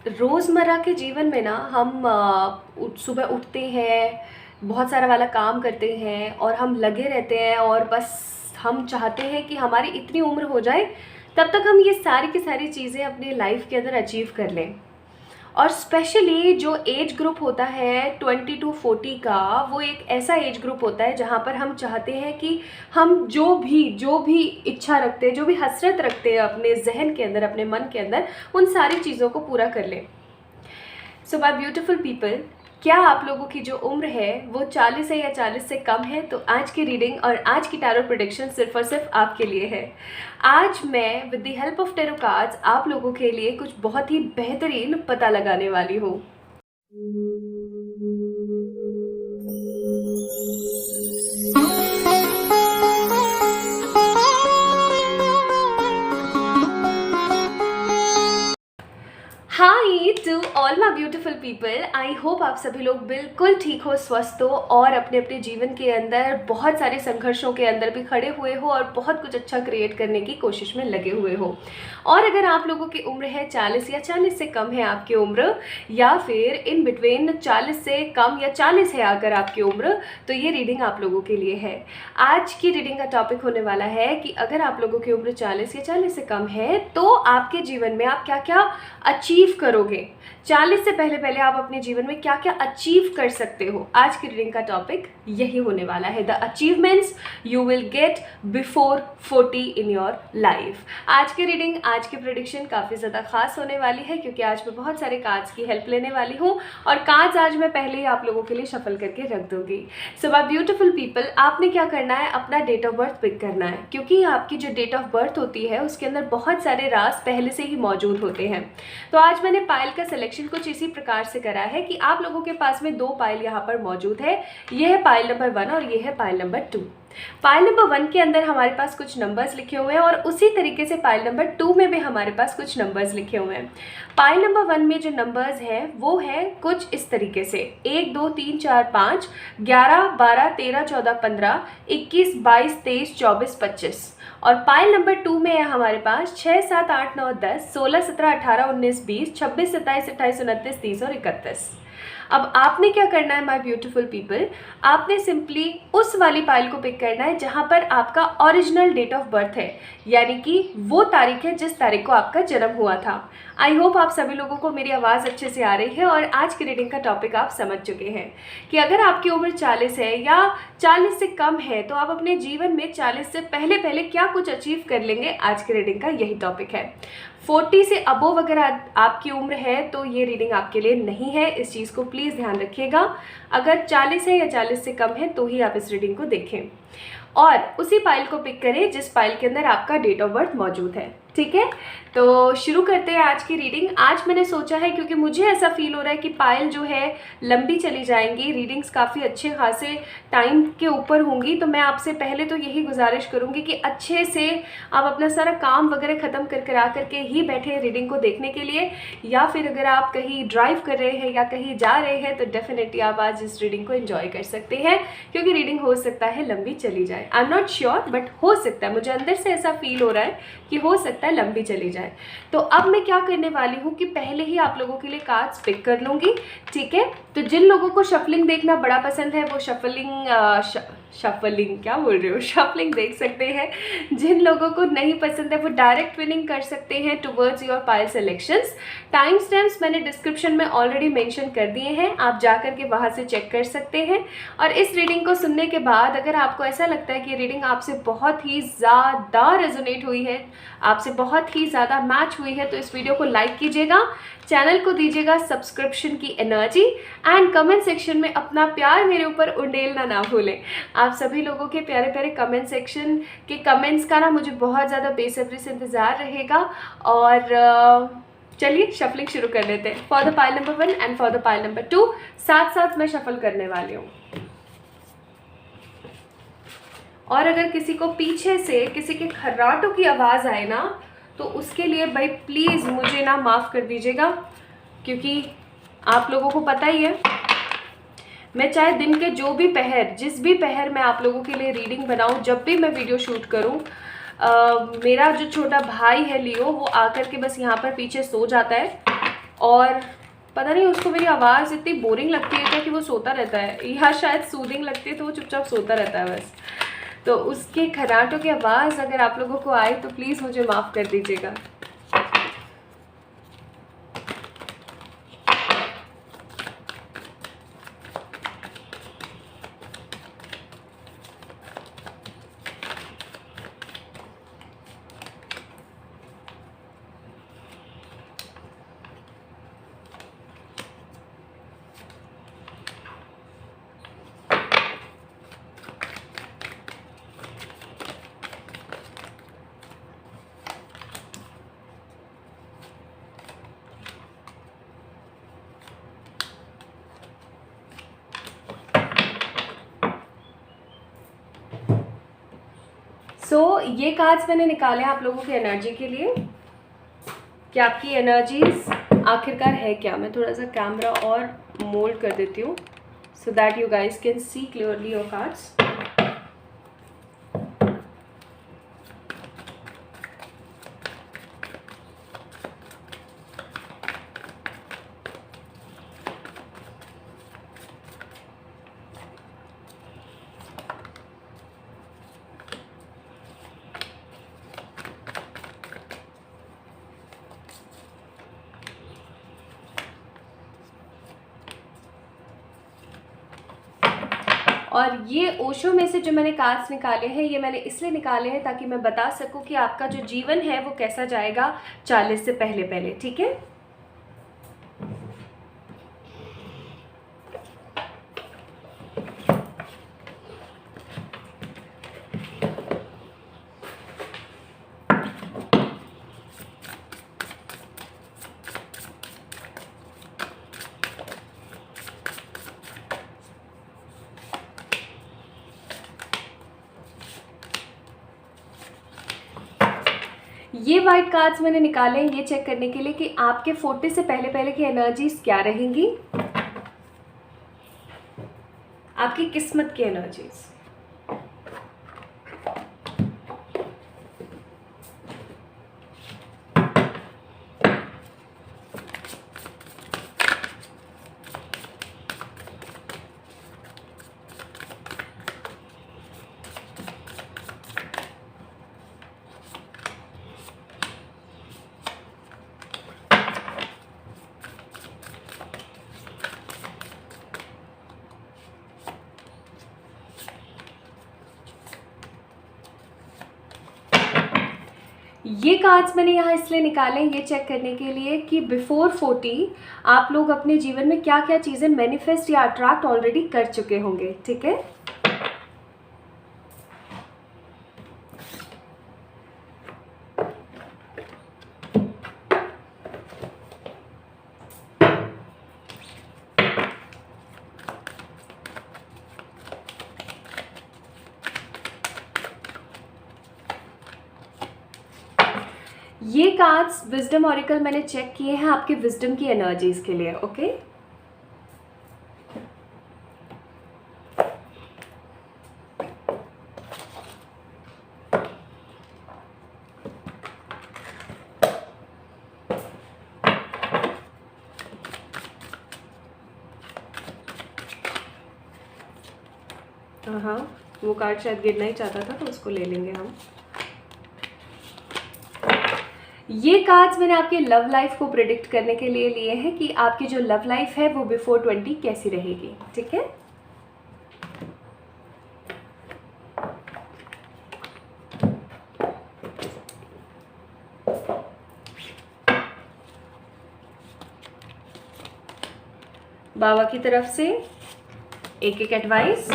रोज़मर्रा के जीवन में ना हम सुबह उठते हैं, बहुत सारा वाला काम करते हैं और हम लगे रहते हैं और बस हम चाहते हैं कि हमारी इतनी उम्र हो जाए तब तक हम ये सारी की सारी चीज़ें अपनी लाइफ के अंदर अचीव कर लें। और स्पेशली जो एज ग्रुप होता है 20 to 40 का, वो एक ऐसा एज ग्रुप होता है जहाँ पर हम चाहते हैं कि हम जो भी इच्छा रखते हैं, जो भी हसरत रखते हैं अपने जहन के अंदर, अपने मन के अंदर, उन सारी चीज़ों को पूरा कर लें। सो माय ब्यूटीफुल पीपल, क्या आप लोगों की जो उम्र है वो 40 है या 40 से कम है? तो आज की रीडिंग और आज की टैरो प्रेडिक्शन सिर्फ और सिर्फ आपके लिए है। आज मैं with the help of tarot cards आप लोगों के लिए कुछ बहुत ही बेहतरीन पता लगाने वाली हूँ। Hi to all my beautiful people, I hope आप सभी लोग बिल्कुल ठीक हो, स्वस्थ हो और अपने अपने जीवन के अंदर बहुत सारे संघर्षों के अंदर भी खड़े हुए हो और बहुत कुछ अच्छा क्रिएट करने की कोशिश में लगे हुए हो। और अगर आप लोगों की उम्र है 40 या 40 से कम है आपकी उम्र, या फिर इन बिटवीन 40 से कम या 40 है अगर आपकी उम्र, तो ये रीडिंग आप लोगों के लिए है। आज की रीडिंग का टॉपिक होने वाला है कि अगर आप लोगों की उम्र 40 या 40 से कम है तो आपके जीवन में आप क्या क्या अचीव करोगे। 40 से पहले पहले आप अपने जीवन में क्या क्या अचीव कर सकते हो। आज की रीडिंग का टॉपिक यही होने वाला है, the achievements you will get before 40 in your life. आज की रीडिंग, आज की प्रेडिक्शन काफ़ी ज़्यादा खास होने वाली है क्योंकि आज मैं बहुत सारे कार्ड्स की हेल्प लेने वाली हूँ और कार्ड्स आज मैं पहले ही आप लोगों के लिए शफल करके रख दूंगी। सो माय ब्यूटीफुल पीपल, आपने क्या करना है, अपना डेट ऑफ बर्थ पिक करना है क्योंकि आपकी जो डेट ऑफ बर्थ होती है उसके अंदर बहुत सारे राज पहले से ही मौजूद होते हैं। तो आज मैंने पाइल का सिलेक्शन कुछ इसी प्रकार से करा है कि आप लोगों के पास में 2 पाइल यहाँ पर मौजूद है। ये है पाइल नंबर 1 और ये है पाइल नंबर 2। पाइल नंबर 1 के अंदर हमारे पास कुछ नंबर्स लिखे हुए हैं और उसी तरीके से पाइल नंबर 2 में भी हमारे पास कुछ नंबर्स लिखे हुए हैं। पाइल नंबर 1 में जो नंबर्स हैं वो है कुछ इस तरीके से 1 2 3 4 5 11 12 13 14 15 21 22 23 24 25। और पाइल नंबर 2 में है हमारे पास 6 7 8 9 10 16 17 18 19 20 26 27 28 29 30 और 31। अब आपने क्या करना है माय ब्यूटीफुल पीपल, आपने सिंपली उस वाली पाइल को पिक करना है जहां पर आपका ओरिजिनल डेट ऑफ बर्थ है, यानी कि वो तारीख है जिस तारीख को आपका जन्म हुआ था। आई होप आप सभी लोगों को मेरी आवाज़ अच्छे से आ रही है और आज की रीडिंग का टॉपिक आप समझ चुके हैं कि अगर आपकी उम्र 40 है या 40 से कम है तो आप अपने जीवन में 40 से पहले पहले क्या कुछ अचीव कर लेंगे। आज की रीडिंग का यही टॉपिक है। 40 से अबोव अगर आपकी उम्र है तो ये रीडिंग आपके लिए नहीं है, इस चीज़ को प्लीज़ ध्यान रखिएगा। अगर 40 है या 40 से कम है तो ही आप इस रीडिंग को देखें और उसी पाइल को पिक करें जिस पाइल के अंदर आपका डेट ऑफ बर्थ मौजूद है। ठीक है, तो शुरू करते हैं आज की रीडिंग। आज मैंने सोचा है क्योंकि मुझे ऐसा फील हो रहा है कि पाइल जो है लंबी चली जाएंगी, रीडिंग्स काफ़ी अच्छे खासे टाइम के ऊपर होंगी, तो मैं आपसे पहले तो यही गुजारिश करूंगी कि अच्छे से आप अपना सारा काम वगैरह ख़त्म करा करके ही बैठे रीडिंग को देखने के लिए, या फिर अगर आप कहीं ड्राइव कर रहे हैं या कहीं जा रहे हैं तो डेफिनेटली आप आज इस रीडिंग को एंजॉय कर सकते हैं क्योंकि रीडिंग हो सकता है लंबी चली जाए। I am not sure but हो सकता है, मुझे अंदर से ऐसा फील हो रहा है कि हो सकता है लंबी चली जाए। तो अब मैं क्या करने वाली हूँ कि पहले ही आप लोगों के लिए कार्ड्स पिक कर लूँगी। ठीक है, तो जिन लोगों को शफलिंग देखना बड़ा पसंद है वो शफलिंग क्या बोल रही हो, शफलिंग देख सकते हैं। जिन लोगों को नहीं पसंद है वो डायरेक्ट विनिंग कर सकते हैं towards your pile selections. Time stamps मैंने डिस्क्रिप्शन में ऑलरेडी मेंशन कर दिए हैं, आप जाकर के वहाँ से चेक कर सकते हैं। और इस रीडिंग को सुनने के बाद अगर आपको ऐसा लगता है कि रीडिंग आपसे बहुत ही ज़्यादा रेजोनेट हुई है, आपसे बहुत ही ज़्यादा मैच हुई है, तो इस वीडियो को लाइक कीजिएगा, चैनल को दीजिएगा सब्सक्रिप्शन की एनर्जी एंड कमेंट सेक्शन में अपना प्यार मेरे ऊपर उंडेलना ना भूलें। आप सभी लोगों के प्यारे प्यारे कमेंट सेक्शन के कमेंट्स का ना मुझे बहुत ज़्यादा बेसब्री से इंतज़ार रहेगा। और चलिए शफलिंग शुरू कर लेते हैं। For the pile number 1 and for the pile number 2 साथ साथ मैं शफल करने वाली हूँ। और अगर किसी को पीछे से किसी के खर्राटों की आवाज़ आए ना तो उसके लिए भाई प्लीज़ मुझे ना माफ़ कर दीजिएगा क्योंकि आप लोगों को पता ही है मैं चाहे दिन के जो भी पहर, जिस भी पहर मैं आप लोगों के लिए रीडिंग बनाऊं, जब भी मैं वीडियो शूट करूं, मेरा जो छोटा भाई है लियो वो आकर के बस यहाँ पर पीछे सो जाता है और पता नहीं उसको मेरी आवाज़ इतनी बोरिंग लगती है क्या कि वो सोता रहता है, या शायद सूदिंग लगती है तो वो चुपचाप सोता रहता है बस। तो उसके खर्राटों की आवाज़ अगर आप लोगों को आए तो प्लीज़ मुझे माफ़ कर दीजिएगा। ये कार्ड्स मैंने निकाले आप लोगों की एनर्जी के लिए कि आपकी एनर्जीज आखिरकार है क्या। मैं थोड़ा सा कैमरा और मोल्ड कर देती हूँ so that you guys can see clearly your cards. और ये ओशो में से जो मैंने कार्ड्स निकाले हैं ये मैंने इसलिए निकाले हैं ताकि मैं बता सकूं कि आपका जो जीवन है वो कैसा जाएगा 40 से पहले पहले, ठीक है। ये वाइट कार्ड्स मैंने निकाले हैं ये चेक करने के लिए कि आपके 40 से पहले पहले की एनर्जीज क्या रहेंगी, आपकी किस्मत की एनर्जीज। ये कार्ड्स मैंने यहाँ इसलिए निकाले ये चेक करने के लिए कि बिफोर 40 आप लोग अपने जीवन में क्या क्या चीज़ें मैनिफेस्ट या अट्रैक्ट ऑलरेडी कर चुके होंगे, ठीक है। ये कार्ड्स विजडम ऑरिकल मैंने चेक किए हैं आपके विजडम की एनर्जीज के लिए, ओके। हाँ, वो कार्ड शायद गिरना ही चाहता था तो उसको ले लेंगे हम। ये कार्ड्स मैंने आपके लव लाइफ को प्रेडिक्ट करने के लिए लिए हैं कि आपकी जो लव लाइफ है वो बिफोर 20 कैसी रहेगी, ठीक है। बाबा की तरफ से एक एक एडवाइस।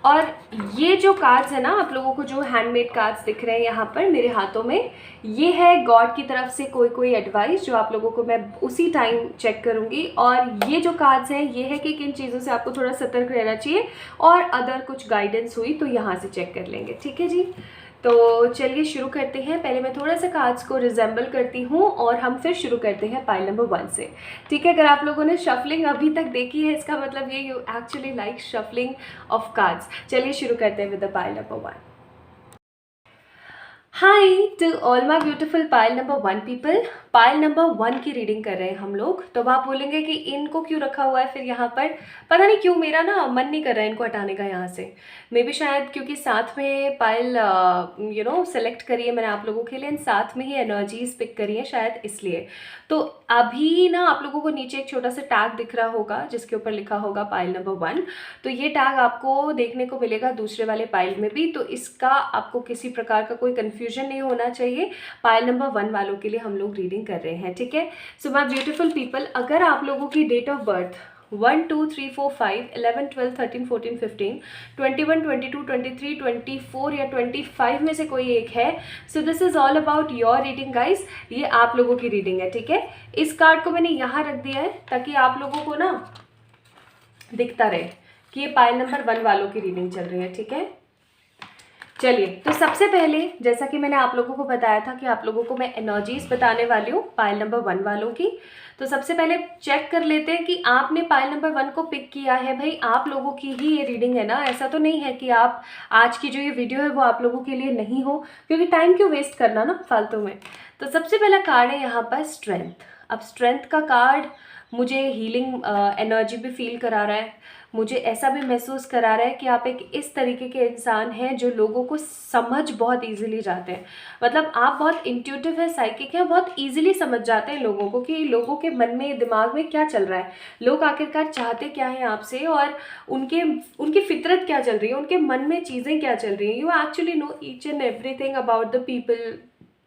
और ये जो कार्ड्स है ना आप लोगों को जो हैंडमेड कार्ड्स दिख रहे हैं यहाँ पर मेरे हाथों में, ये है गॉड की तरफ से कोई एडवाइस जो आप लोगों को मैं उसी टाइम चेक करूँगी। और ये जो कार्ड्स हैं ये है कि किन चीज़ों से आपको थोड़ा सतर्क रहना चाहिए और अदर कुछ गाइडेंस हुई तो यहाँ से चेक कर लेंगे, ठीक है जी। तो चलिए शुरू करते हैं। पहले मैं थोड़ा सा कार्ड्स को रिजेंबल करती हूँ और हम फिर शुरू करते हैं पाइल नंबर 1 से, ठीक है। अगर आप लोगों ने शफलिंग अभी तक देखी है इसका मतलब ये you actually like shuffling of cards. चलिए शुरू करते हैं with the pile number 1। Hi to all my beautiful pile number 1 people. Pile number 1 की रीडिंग कर रहे हैं हम लोग। तो अब आप बोलेंगे कि इनको क्यों रखा हुआ है फिर यहाँ पर। पता नहीं क्यों मेरा ना मन नहीं कर रहा है इनको हटाने का यहाँ से। मे बी शायद क्योंकि साथ में पायल सेलेक्ट करी है मैंने आप लोगों के लिए, एंड साथ में ही एनर्जीज पिक करी है शायद इसलिए। तो अभी ना आप लोगों को नीचे एक छोटा सा टैग दिख रहा होगा जिसके ऊपर लिखा होगा पायल नंबर 1। तो ये टैग आपको देखने को मिलेगा दूसरे वाले पायल में भी, तो इसका आपको किसी प्रकार का कोई कन्फ्यूजन नहीं होना चाहिए। पायल नंबर 1 वालों के लिए हम लोग रीडिंग कर रहे हैं, ठीक है। सो माय ब्यूटीफुल पीपल, अगर आप लोगों की डेट ऑफ बर्थ 1 2 3 4 5 11 12 13 14 15 21 22 23 24 या 25 में से कोई एक है, so this is all about your reading guys. ये आप लोगों की रीडिंग है, ठीक है। इस कार्ड को मैंने यहाँ रख दिया है ताकि आप लोगों को ना दिखता रहे कि ये पायल नंबर 1 वालों की रीडिंग चल रही है, ठीक है। चलिए, तो सबसे पहले जैसा कि मैंने आप लोगों को बताया था कि आप लोगों को मैं एनर्जीज बताने वाली हूँ पायल नंबर 1 वालों की। तो सबसे पहले चेक कर लेते हैं कि आपने पायल नंबर 1 को पिक किया है। भाई आप लोगों की ही ये रीडिंग है ना, ऐसा तो नहीं है कि आप आज की जो ये वीडियो है वो आप लोगों के लिए नहीं हो, क्योंकि टाइम क्यों वेस्ट करना ना फालतू में। तो सबसे पहला कार्ड है यहाँ पर स्ट्रेंथ। अब स्ट्रेंथ का कार्ड मुझे हीलिंग एनर्जी भी फील करा रहा है। मुझे ऐसा भी महसूस करा रहा है कि आप एक इस तरीके के इंसान हैं जो लोगों को समझ बहुत इजीली जाते हैं। मतलब आप बहुत इंट्यूटिव है, साइकिक है, बहुत इजीली समझ जाते हैं लोगों को कि लोगों के मन में, दिमाग में क्या चल रहा है, लोग आखिरकार चाहते क्या है आपसे, और उनकी फितरत क्या चल रही है, उनके मन में चीज़ें क्या चल रही हैं। You actually know each and everything about the people,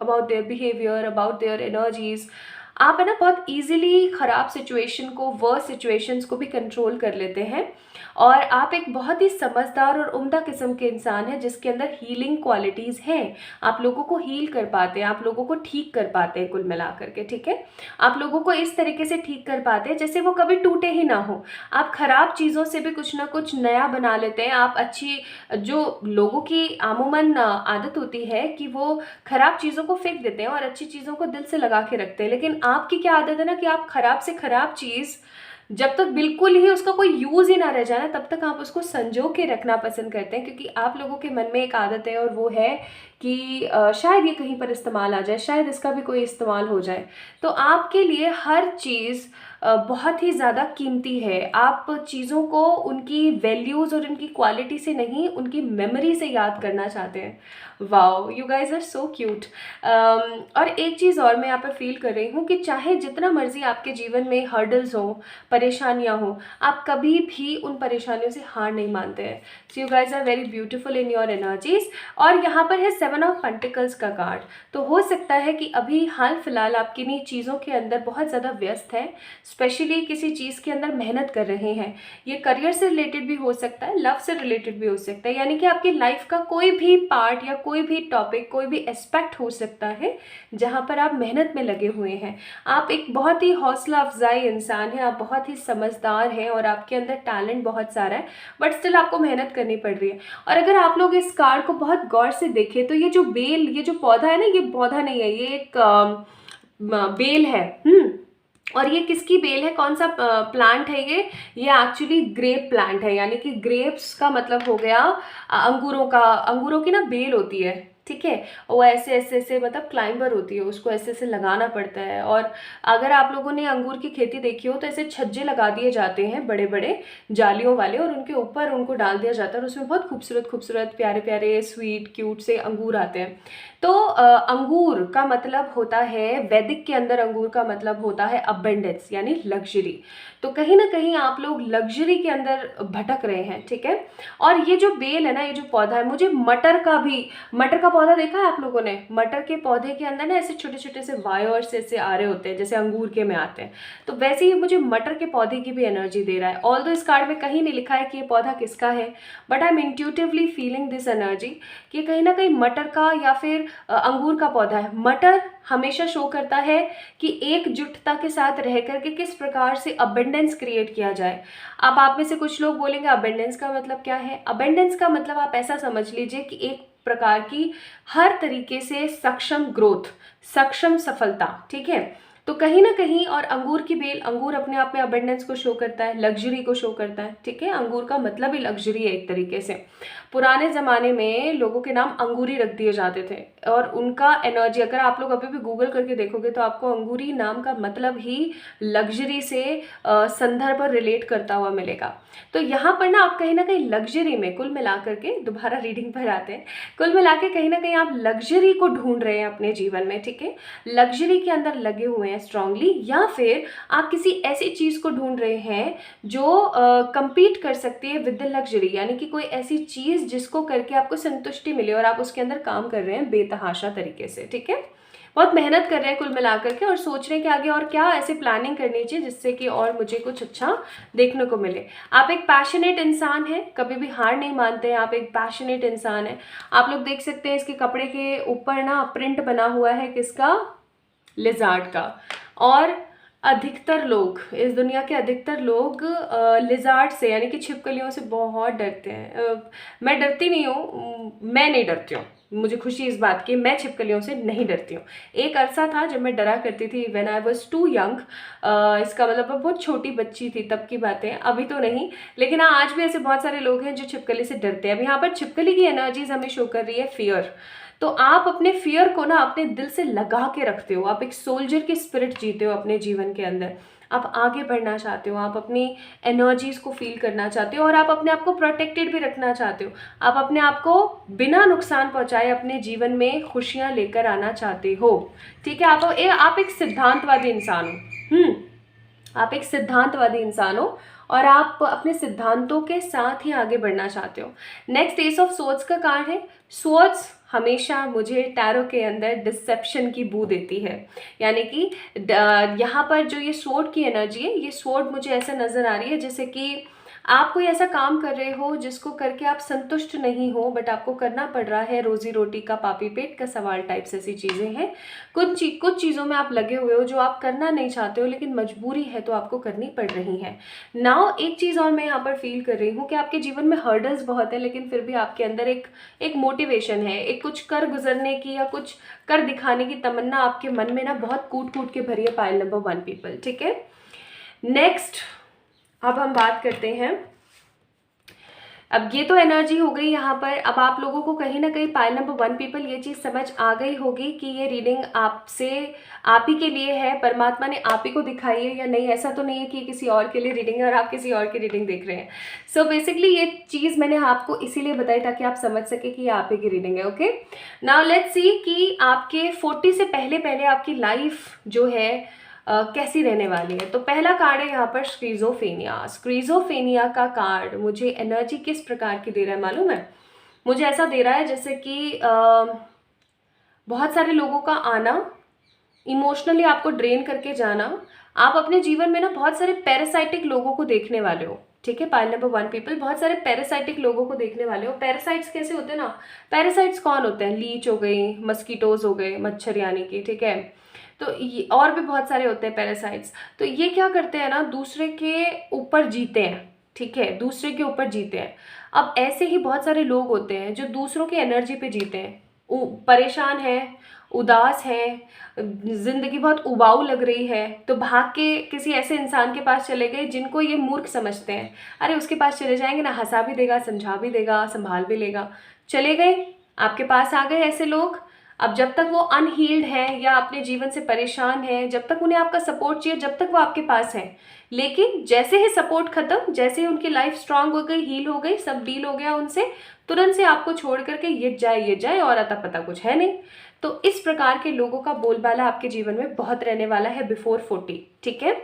about their behaviour, about their energies. आप है ना बहुत इजीली ख़राब सिचुएशन को, वर्स सिचुएशंस को भी कंट्रोल कर लेते हैं। और आप एक बहुत ही समझदार और उम्दा किस्म के इंसान हैं जिसके अंदर हीलिंग क्वालिटीज़ हैं। आप लोगों को हील कर पाते हैं, आप लोगों को ठीक कर पाते हैं, कुल मिला करके, ठीक है। आप लोगों को इस तरीके से ठीक कर पाते हैं जैसे वो कभी टूटे ही ना हो। आप ख़राब चीज़ों से भी कुछ ना कुछ नया बना लेते हैं। आप अच्छी, जो लोगों की आमूमन आदत होती है कि वो ख़राब चीज़ों को फेंक देते हैं और अच्छी चीज़ों को दिल से लगा के रखते हैं, लेकिन आपकी क्या आदत है ना कि आप ख़राब से ख़राब चीज़ जब तक बिल्कुल ही उसका कोई यूज़ ही ना रह जाए तब तक आप उसको संजो के रखना पसंद करते हैं, क्योंकि आप लोगों के मन में एक आदत है और वो है कि शायद ये कहीं पर इस्तेमाल आ जाए, शायद इसका भी कोई इस्तेमाल हो जाए। तो आपके लिए हर चीज़ बहुत ही ज़्यादा कीमती है। आप चीज़ों को उनकी वैल्यूज़ और उनकी क्वालिटी से नहीं, उनकी मेमोरी से याद करना चाहते हैं। Wow, you guys are so cute. और एक चीज़ और मैं यहाँ पर फील कर रही हूँ कि चाहे जितना मर्जी आपके जीवन में हर्डल्स हों, परेशानियाँ हों, आप कभी भी उन परेशानियों से हार नहीं मानते हैं। So you guys are very beautiful in your energies. और यहाँ पर है 7 ऑफ पेंटिकल्स का कार्ड। तो हो सकता है कि अभी हाल फिलहाल आप किन्हीं चीज़ों के अंदर बहुत ज़्यादा व्यस्त हैं, स्पेशली किसी चीज़ के अंदर मेहनत कर रहे हैं। ये करियर से रिलेटेड भी हो सकता है, लव से रिलेटेड भी हो सकता है, यानी कि आपकी लाइफ का कोई भी पार्ट या कोई भी टॉपिक, कोई भी एस्पेक्ट हो सकता है जहाँ पर आप मेहनत में लगे हुए हैं। आप एक बहुत ही हौसला अफजाई इंसान हैं, आप बहुत ही समझदार हैं और आपके अंदर टैलेंट बहुत सारा है, बट स्टिल आपको मेहनत करनी पड़ रही है। और अगर आप लोग इस कार्ड को बहुत गौर से देखें तो ये जो बेल, ये जो पौधा है ना, ये पौधा नहीं है, ये एक बेल है। और ये किसकी बेल है, कौन सा प्लांट है ये एक्चुअली ग्रेप प्लांट है, यानी कि ग्रेप्स का मतलब हो गया अंगूरों का, अंगूरों की ना बेल होती है, ठीक है। वो ऐसे ऐसे ऐसे मतलब क्लाइंबर होती है, उसको ऐसे ऐसे लगाना पड़ता है। और अगर आप लोगों ने अंगूर की खेती देखी हो तो ऐसे छज्जे लगा दिए जाते हैं बड़े बड़े जालियों वाले, और उनके ऊपर उनको डाल दिया जाता है और उसमें बहुत खूबसूरत खूबसूरत प्यारे प्यारे स्वीट क्यूट से अंगूर आते हैं। तो अंगूर का मतलब होता है, वैदिक के अंदर अंगूर का मतलब होता है अबंडेंस, यानी लग्जरी। तो कहीं ना कहीं आप लोग लग्जरी के अंदर भटक रहे हैं, ठीक है। और ये जो बेल है ना, ये जो पौधा है, मुझे मटर का भी, मटर का पौधा देखा है आप लोगों ने, मटर के पौधे के अंदर ना ऐसे छोटे छोटे से वायर्स ऐसे आ रहे होते हैं जैसे अंगूर के में आते हैं। तो वैसे ही मुझे मटर के पौधे की भी एनर्जी दे रहा है। ऑल्दो इस कार्ड में कहीं नहीं लिखा है कि ये पौधा किसका है, but I am intuitively feeling this energy कि कहीं ना कहीं मटर का या फिर अंगूर का पौधा है। मटर हमेशा शो करता है कि एकजुटता के साथ रह करके किस प्रकार से अबंडेंस क्रिएट किया जाए। अब आप में से कुछ लोग बोलेंगे अबंडेंस का मतलब क्या है। अबंडेंस का मतलब आप ऐसा समझ लीजिए कि एक प्रकार की हर तरीके से सक्षम ग्रोथ, सक्षम सफलता, ठीक है। तो कहीं ना कहीं, और अंगूर की बेल, अंगूर अपने आप में अबंडेंस को शो करता है, लग्जरी को शो करता है, ठीक है। अंगूर का मतलब ही लग्जरी है एक तरीके से। पुराने ज़माने में लोगों के नाम अंगूरी रख दिए जाते थे, और उनका एनर्जी, अगर आप लोग अभी भी गूगल करके देखोगे तो आपको अंगूरी नाम का मतलब ही लग्जरी से संदर्भ पर रिलेट करता हुआ मिलेगा। तो यहाँ पर ना आप कहीं ना कहीं लग्जरी में, कुल मिला करके, दोबारा रीडिंग पर आते हैं, कुल मिला के कहीं ना कहीं आप लग्जरी को ढूंढ रहे हैं अपने जीवन में, ठीक है। लग्जरी के अंदर लगे हुए हैं स्ट्रांगली, या फिर आप किसी ऐसी चीज़ को ढूंढ रहे हैं जो कंपीट कर सकती है विद द लग्जरी, यानी कि कोई ऐसी चीज़ जिसको करके आपको संतुष्टि मिले और आप उसके अंदर काम कर रहे हैं बेतहाशा तरीके से, ठीक है। बहुत मेहनत कर रहे हैं कुल मिला करके, और सोच रहे हैं कि आगे और क्या ऐसे प्लानिंग करनी चाहिए जिससे कि और मुझे कुछ अच्छा देखने को मिले। आप एक पैशनेट इंसान हैं, कभी भी हार नहीं मानते हैं, आप एक पैशनेट इंसान हैं। आप लोग देख सकते हैं इसके कपड़े के ऊपर ना प्रिंट बना हुआ है किसका, लिजार्ड का। और अधिकतर लोग, इस दुनिया के अधिकतर लोग लिजार्ड से यानी कि छिपकलियों से बहुत डरते हैं। मैं डरती नहीं हूँ, मैं नहीं डरती हूँ, मुझे खुशी इस बात की, मैं छिपकलियों से नहीं डरती हूँ। एक अरसा था जब मैं डरा करती थी, when I was too young. इसका मतलब मैं बहुत छोटी बच्ची थी तब की बातें, अभी तो नहीं। लेकिन हाँ, आज भी ऐसे बहुत सारे लोग हैं जो छिपकली से डरते हैं। अब यहाँ पर छिपकली की एनर्जीज हमें शो कर रही है फियर। तो आप अपने फियर को ना अपने दिल से लगा के रखते हो, आप एक सोल्जर की स्पिरिट जीते हो अपने जीवन के अंदर। आप आगे बढ़ना चाहते हो, आप अपनी एनर्जीज को फील करना चाहते हो, और आप अपने आप को प्रोटेक्टेड भी रखना चाहते हो। आप अपने आप को बिना नुकसान पहुंचाए अपने जीवन में खुशियां लेकर आना चाहते हो, ठीक है। आप एक सिद्धांतवादी इंसान हो। आप एक सिद्धांतवादी इंसान हो, और आप अपने सिद्धांतों के साथ ही आगे बढ़ना चाहते हो। नेक्स्ट एस ऑफ सोर्ड्स का कार्ड है। सोर्ड्स हमेशा मुझे टैरो के अंदर डिसेप्शन की बू देती है, यानी कि यहाँ पर जो ये स्वॉर्ड की एनर्जी है, ये स्वॉर्ड मुझे ऐसा नज़र आ रही है जैसे कि आप कोई ऐसा काम कर रहे हो जिसको करके आप संतुष्ट नहीं हो, बट आपको करना पड़ रहा है, रोजी रोटी का, पापी पेट का सवाल टाइप्स ऐसी चीज़ें हैं। कुछ चीज़ों में आप लगे हुए हो जो आप करना नहीं चाहते हो, लेकिन मजबूरी है तो आपको करनी पड़ रही है। नाउ एक चीज़ और मैं यहाँ पर फील कर रही हूँ कि आपके जीवन में हर्डल्स बहुत है, लेकिन फिर भी आपके अंदर एक मोटिवेशन है, एक कुछ कर गुजरने की या कुछ कर दिखाने की तमन्ना आपके मन में ना बहुत कूट कूट के भरी है। पाइल नंबर 1 पीपल, ठीक है। नेक्स्ट अब हम बात करते हैं, अब ये तो एनर्जी हो गई यहाँ पर। अब आप लोगों को कहीं ना कहीं पाइल नंबर 1 पीपल ये चीज़ समझ आ गई होगी कि ये रीडिंग आपसे, आप ही के लिए है, परमात्मा ने आप ही को दिखाई है या नहीं। ऐसा तो नहीं है कि किसी और के लिए रीडिंग है और आप किसी और की रीडिंग देख रहे हैं। सो बेसिकली ये चीज़ मैंने आपको इसीलिए बताई ताकि आप समझ सके कि ये आप ही की रीडिंग है। ओके, नाउ लेट्स सी कि आपके 40 से पहले पहले आपकी लाइफ जो है कैसी रहने वाली है। तो पहला कार्ड है यहाँ पर स्क्रीजोफेनिया। स्क्रीजोफेनिया का कार्ड मुझे एनर्जी किस प्रकार की दे रहा है मालूम है? मुझे ऐसा दे रहा है जैसे कि बहुत सारे लोगों का आना, इमोशनली आपको ड्रेन करके जाना। आप अपने जीवन में ना बहुत सारे पैरासाइटिक लोगों को देखने वाले हो, ठीक है। पाइल नंबर 1 पीपल, बहुत सारे पैरासाइटिक लोगों को देखने वाले हो। पैरासाइट्स कैसे होते हैं ना, पैरासाइट्स कौन होते हैं? लीच हो गई, मस्कीटोज हो गए, मच्छर यानी कि, ठीक है। तो ये और भी बहुत सारे होते हैं पैरासाइट्स। तो ये क्या करते हैं ना, दूसरे के ऊपर जीते हैं, ठीक है, दूसरे के ऊपर जीते हैं। अब ऐसे ही बहुत सारे लोग होते हैं जो दूसरों की एनर्जी पे जीते हैं, परेशान है, उदास है, जिंदगी बहुत उबाऊ लग रही है, तो भाग के किसी ऐसे इंसान के पास चले गए जिनको ये मूर्ख समझते हैं। अरे उसके पास चले जाएंगे ना, हंसा भी देगा, समझा भी देगा, संभाल भी लेगा। चले गए, आपके पास आ गए ऐसे लोग। अब जब तक वो अनहील्ड है या अपने जीवन से परेशान है, जब तक उन्हें आपका सपोर्ट चाहिए, जब तक वो आपके पास है। लेकिन जैसे ही सपोर्ट खत्म, जैसे ही उनकी लाइफ स्ट्रांग हो गई, हील हो गई, सब डील हो गया उनसे, तुरंत से आपको छोड़ करके ये जाए और अता पता कुछ है नहीं। तो इस प्रकार के लोगों का बोलबाला आपके जीवन में बहुत रहने वाला है बिफोर 40, ठीक है।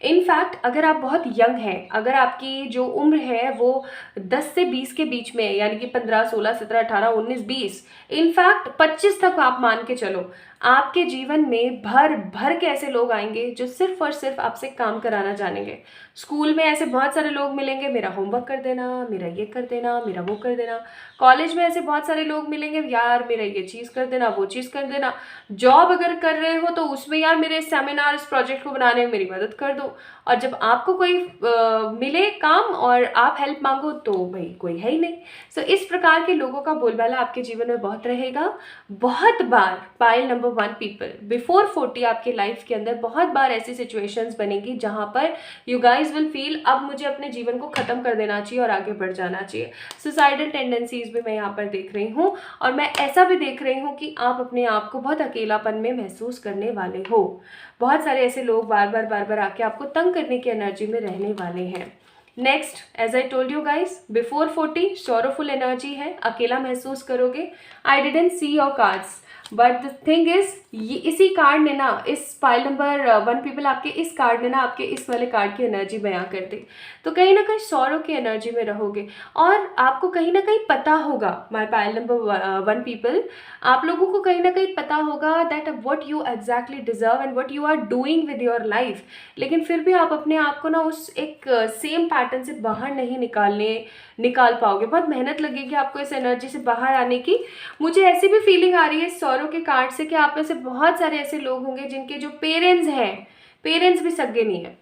इनफैक्ट अगर आप बहुत यंग हैं, अगर आपकी जो उम्र है वो 10 से 20 के बीच में है, यानी कि 15, 16, 17, 18, 19, 20, इनफैक्ट 25 तक आप मान के चलो, आपके जीवन में भर भर के ऐसे लोग आएंगे जो सिर्फ और सिर्फ आपसे काम कराना जानेंगे। स्कूल में ऐसे बहुत सारे लोग मिलेंगे, मेरा होमवर्क कर देना, मेरा ये कर देना, मेरा वो कर देना। कॉलेज में ऐसे बहुत सारे लोग मिलेंगे, यार मेरा ये चीज़ कर देना, वो चीज़ कर देना। जॉब अगर कर रहे हो तो उसमें यार मेरे सेमिनार, इस प्रोजेक्ट को बनाने में मेरी मदद कर दो। और जब आपको कोई मिले काम और आप हेल्प मांगो तो भाई कोई है ही नहीं। सो इस प्रकार के लोगों का बोलबाला आपके जीवन में बहुत रहेगा। बहुत बार पाइल नंबर नंबर 1 पीपल, बिफोर 40 आपके लाइफ के अंदर बहुत बार ऐसी सिचुएशंस बनेगी जहाँ पर यू गाइज विल फील अब मुझे अपने जीवन को ख़त्म कर देना चाहिए और आगे बढ़ जाना चाहिए। सुसाइडल टेंडेंसीज भी मैं यहाँ पर देख रही हूँ, और मैं ऐसा भी देख रही हूँ कि आप अपने आप को बहुत अकेलापन में महसूस करने वाले हो। बहुत सारे ऐसे लोग बार बार आके आपको तंग करने की एनर्जी में रहने वाले हैं। Next, as I told you guys, before 40 sorrowful energy है, अकेला महसूस करोगे। I didn't see your cards, but the thing is, ये इसी कार्ड ने ना, इस पाइल नंबर 1 पीपल, आपके इस कार्ड ने ना आपके इस वाले कार्ड की एनर्जी बयां कर दी। तो कहीं ना कहीं सॉरो की एनर्जी में रहोगे, और आपको कहीं ना कहीं पता होगा, माय पाइल नंबर 1 पीपल, आप लोगों को कहीं ना कहीं पता होगा that what you exactly deserve and what you are doing with your life. लेकिन फिर भी आप अपने आप को ना उस एक सेम पैटर्न से बाहर नहीं निकाल पाओगे। बहुत मेहनत लगेगी आपको इस एनर्जी से बाहर आने की। मुझे ऐसी भी फीलिंग आ रही है सॉरो के कार्ड से कि आप में से बहुत सारे ऐसे लोग होंगे जिनके जो पेरेंट्स हैं, पेरेंट्स भी सगे नहीं है,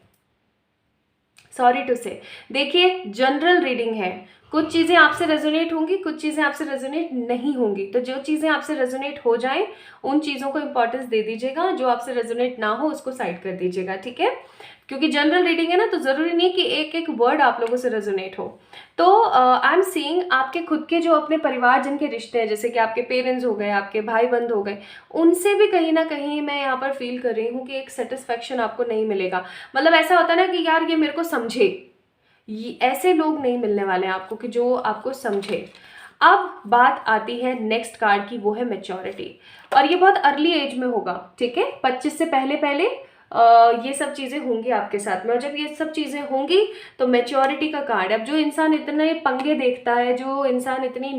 सॉरी टू से। देखिए, जनरल रीडिंग है, कुछ चीज़ें आपसे रेजोनेट होंगी, कुछ चीज़ें आपसे रेजोनेट नहीं होंगी। तो जो चीज़ें आपसे रेजोनेट हो जाएं उन चीज़ों को इंपॉर्टेंस दे दीजिएगा, जो आपसे रेजोनेट ना हो उसको साइड कर दीजिएगा, ठीक है। क्योंकि जनरल रीडिंग है ना, तो ज़रूरी नहीं कि एक एक वर्ड आप लोगों से रेजोनेट हो। तो आई एम सीइंग आपके खुद के जो अपने परिवार जिनके रिश्ते हैं, जैसे कि आपके पेरेंट्स हो गए, आपके भाई बंद हो गए, उनसे भी कहीं ना कहीं मैं यहाँ पर फील कर रही हूँ कि एक सेटिस्फेक्शन आपको नहीं मिलेगा। मतलब ऐसा होता है ना कि यार ये मेरे को समझे, ये ऐसे लोग नहीं मिलने वाले हैं आपको कि जो आपको समझे। अब बात आती है नेक्स्ट कार्ड की, वो है मैच्योरिटी, और ये बहुत अर्ली एज में होगा, ठीक है। 25 से पहले पहले ये सब चीज़ें होंगी आपके साथ में, और जब ये सब चीज़ें होंगी तो मैच्योरिटी का कार्ड है। अब जो इंसान इतने पंगे देखता है, जो इंसान इतनी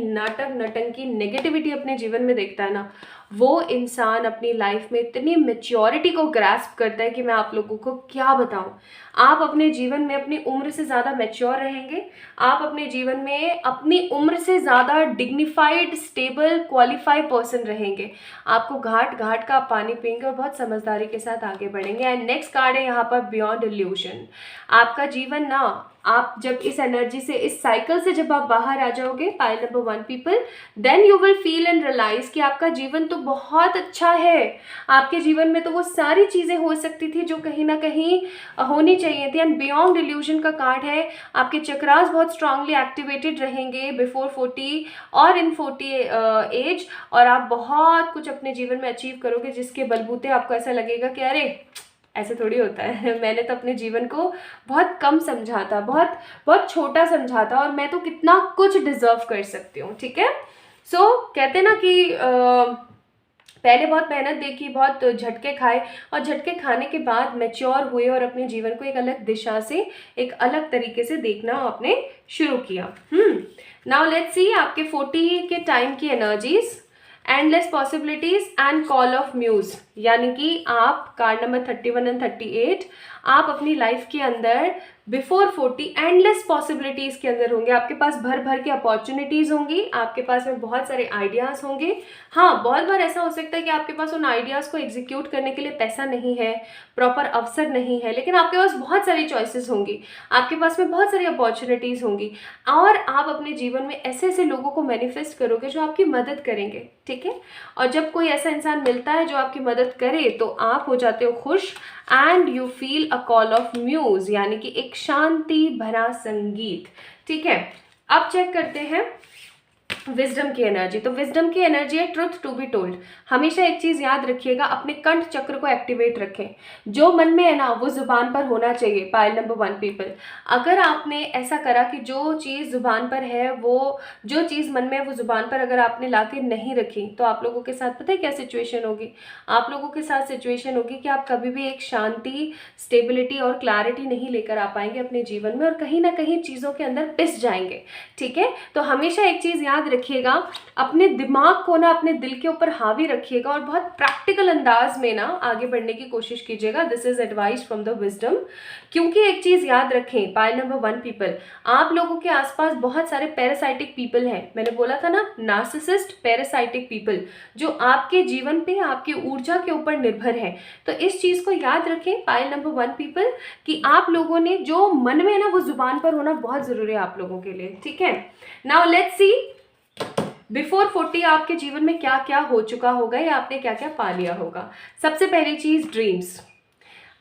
नटंकी नेगेटिविटी अपने जीवन में देखता है ना, वो इंसान अपनी लाइफ में इतनी मैच्योरिटी को ग्रास्प करता है कि मैं आप लोगों को क्या बताऊं। आप अपने जीवन में अपनी उम्र से ज़्यादा मैच्योर रहेंगे, आप अपने जीवन में अपनी उम्र से ज़्यादा डिग्निफाइड, स्टेबल, क्वालिफाइड पर्सन रहेंगे। आपको घाट घाट का पानी पिएंगे और बहुत समझदारी के साथ आगे बढ़ेंगे। एंड नेक्स्ट कार्ड है यहाँ पर बियॉन्ड इल्यूशन। आपका जीवन ना, आप जब इस एनर्जी से, इस साइकिल से जब आप बाहर आ जाओगे, pile number 1 people, then you will feel and realise कि आपका जीवन तो बहुत अच्छा है। आपके जीवन में तो वो सारी चीज़ें हो सकती थी जो कहीं ना कहीं होनी चाहिए थी। एंड बियॉन्ड इल्यूजन का कार्ड है, आपके चक्रास बहुत स्ट्रांगली एक्टिवेटेड रहेंगे बिफोर 40 और इन 40 एज, और आप बहुत कुछ अपने जीवन में अचीव करोगे जिसके बलबूते आपको ऐसा लगेगा कि अरे ऐसे थोड़ी होता है, मैंने तो अपने जीवन को बहुत कम समझा था, बहुत बहुत छोटा समझा था, और मैं तो कितना कुछ डिजर्व कर सकती हूँ, ठीक है। सो कहते ना कि पहले बहुत मेहनत देखी, बहुत झटके खाए, और झटके खाने के बाद मैच्योर हुए और अपने जीवन को एक अलग दिशा से, एक अलग तरीके से देखना आपने शुरू किया। नाउ लेट्स सी आपके 40 के टाइम की energies, endless possibilities and call of muse, यानी कि आप कार्ड नंबर 31 एंड 38, आप अपनी लाइफ के अंदर बिफोर 40 एंडलेस पॉसिबिलिटीज़ के अंदर होंगे। आपके पास भर भर के अपॉर्चुनिटीज़ होंगी, आपके पास में बहुत सारे आइडियाज़ होंगे। हाँ, बहुत बार ऐसा हो सकता है कि आपके पास उन आइडियाज़ को एग्जीक्यूट करने के लिए पैसा नहीं है, प्रॉपर अवसर नहीं है, लेकिन आपके पास बहुत सारी चॉइसेस होंगी, आपके पास में बहुत सारी अपॉर्चुनिटीज़ होंगी, और आप अपने जीवन में ऐसे ऐसे लोगों को मैनिफेस्ट करोगे जो आपकी मदद करेंगे, ठीक है। और जब कोई ऐसा इंसान मिलता है जो आपकी मदद करे तो आप हो जाते हो खुश, and you feel a call of muse, यानी कि एक शांति भरा संगीत, ठीक है। अब चेक करते हैं विजडम की एनर्जी। तो विजडम की एनर्जी है ट्रुथ टू बी टोल्ड। हमेशा एक चीज याद रखिएगा, अपने कंठ चक्र को एक्टिवेट रखें। जो मन में है ना वो जुबान पर होना चाहिए। पाइल नंबर 1 पीपल, अगर आपने ऐसा करा कि जो चीज़ जुबान पर है, वो जो चीज़ मन में है वो जुबान पर अगर आपने लाके नहीं रखी, तो आप लोगों के साथ पता है क्या सिचुएशन होगी? आप लोगों के साथ सिचुएशन होगी कि आप कभी भी एक शांति, स्टेबिलिटी और क्लैरिटी नहीं लेकर आ पाएंगे अपने जीवन में, और कहीं ना कहीं चीज़ों के अंदर पिस जाएंगे, ठीक है। तो हमेशा एक चीज़ याद रखिएगा, अपने दिमाग को ना अपने दिल के ऊपर हावी रखिएगा और बहुत प्रैक्टिकल अंदाज में ना आगे बढ़ने की कोशिश कीजिएगा। This is advice from the wisdom. क्योंकि एक चीज याद रखें, पाइल नंबर 1 पीपल, आप लोगों के आसपास बहुत सारे पैरासाइटिक पीपल हैं। मैंने बोला था ना, नार्सिसिस्ट पैरासाइटिक पीपल, जो आपके जीवन पे, आपकी ऊर्जा के ऊपर निर्भर है। तो इस चीज को याद रखें पाइल नंबर 1 पीपल, कि आप लोगों ने जो मन में है ना वो जुबान पर होना बहुत जरूरी है आप लोगों के लिए, ठीक है। नाउ लेट्स सी बिफोर 40 आपके जीवन में क्या क्या हो चुका होगा या आपने क्या क्या पा लिया होगा। सबसे पहली चीज़, ड्रीम्स।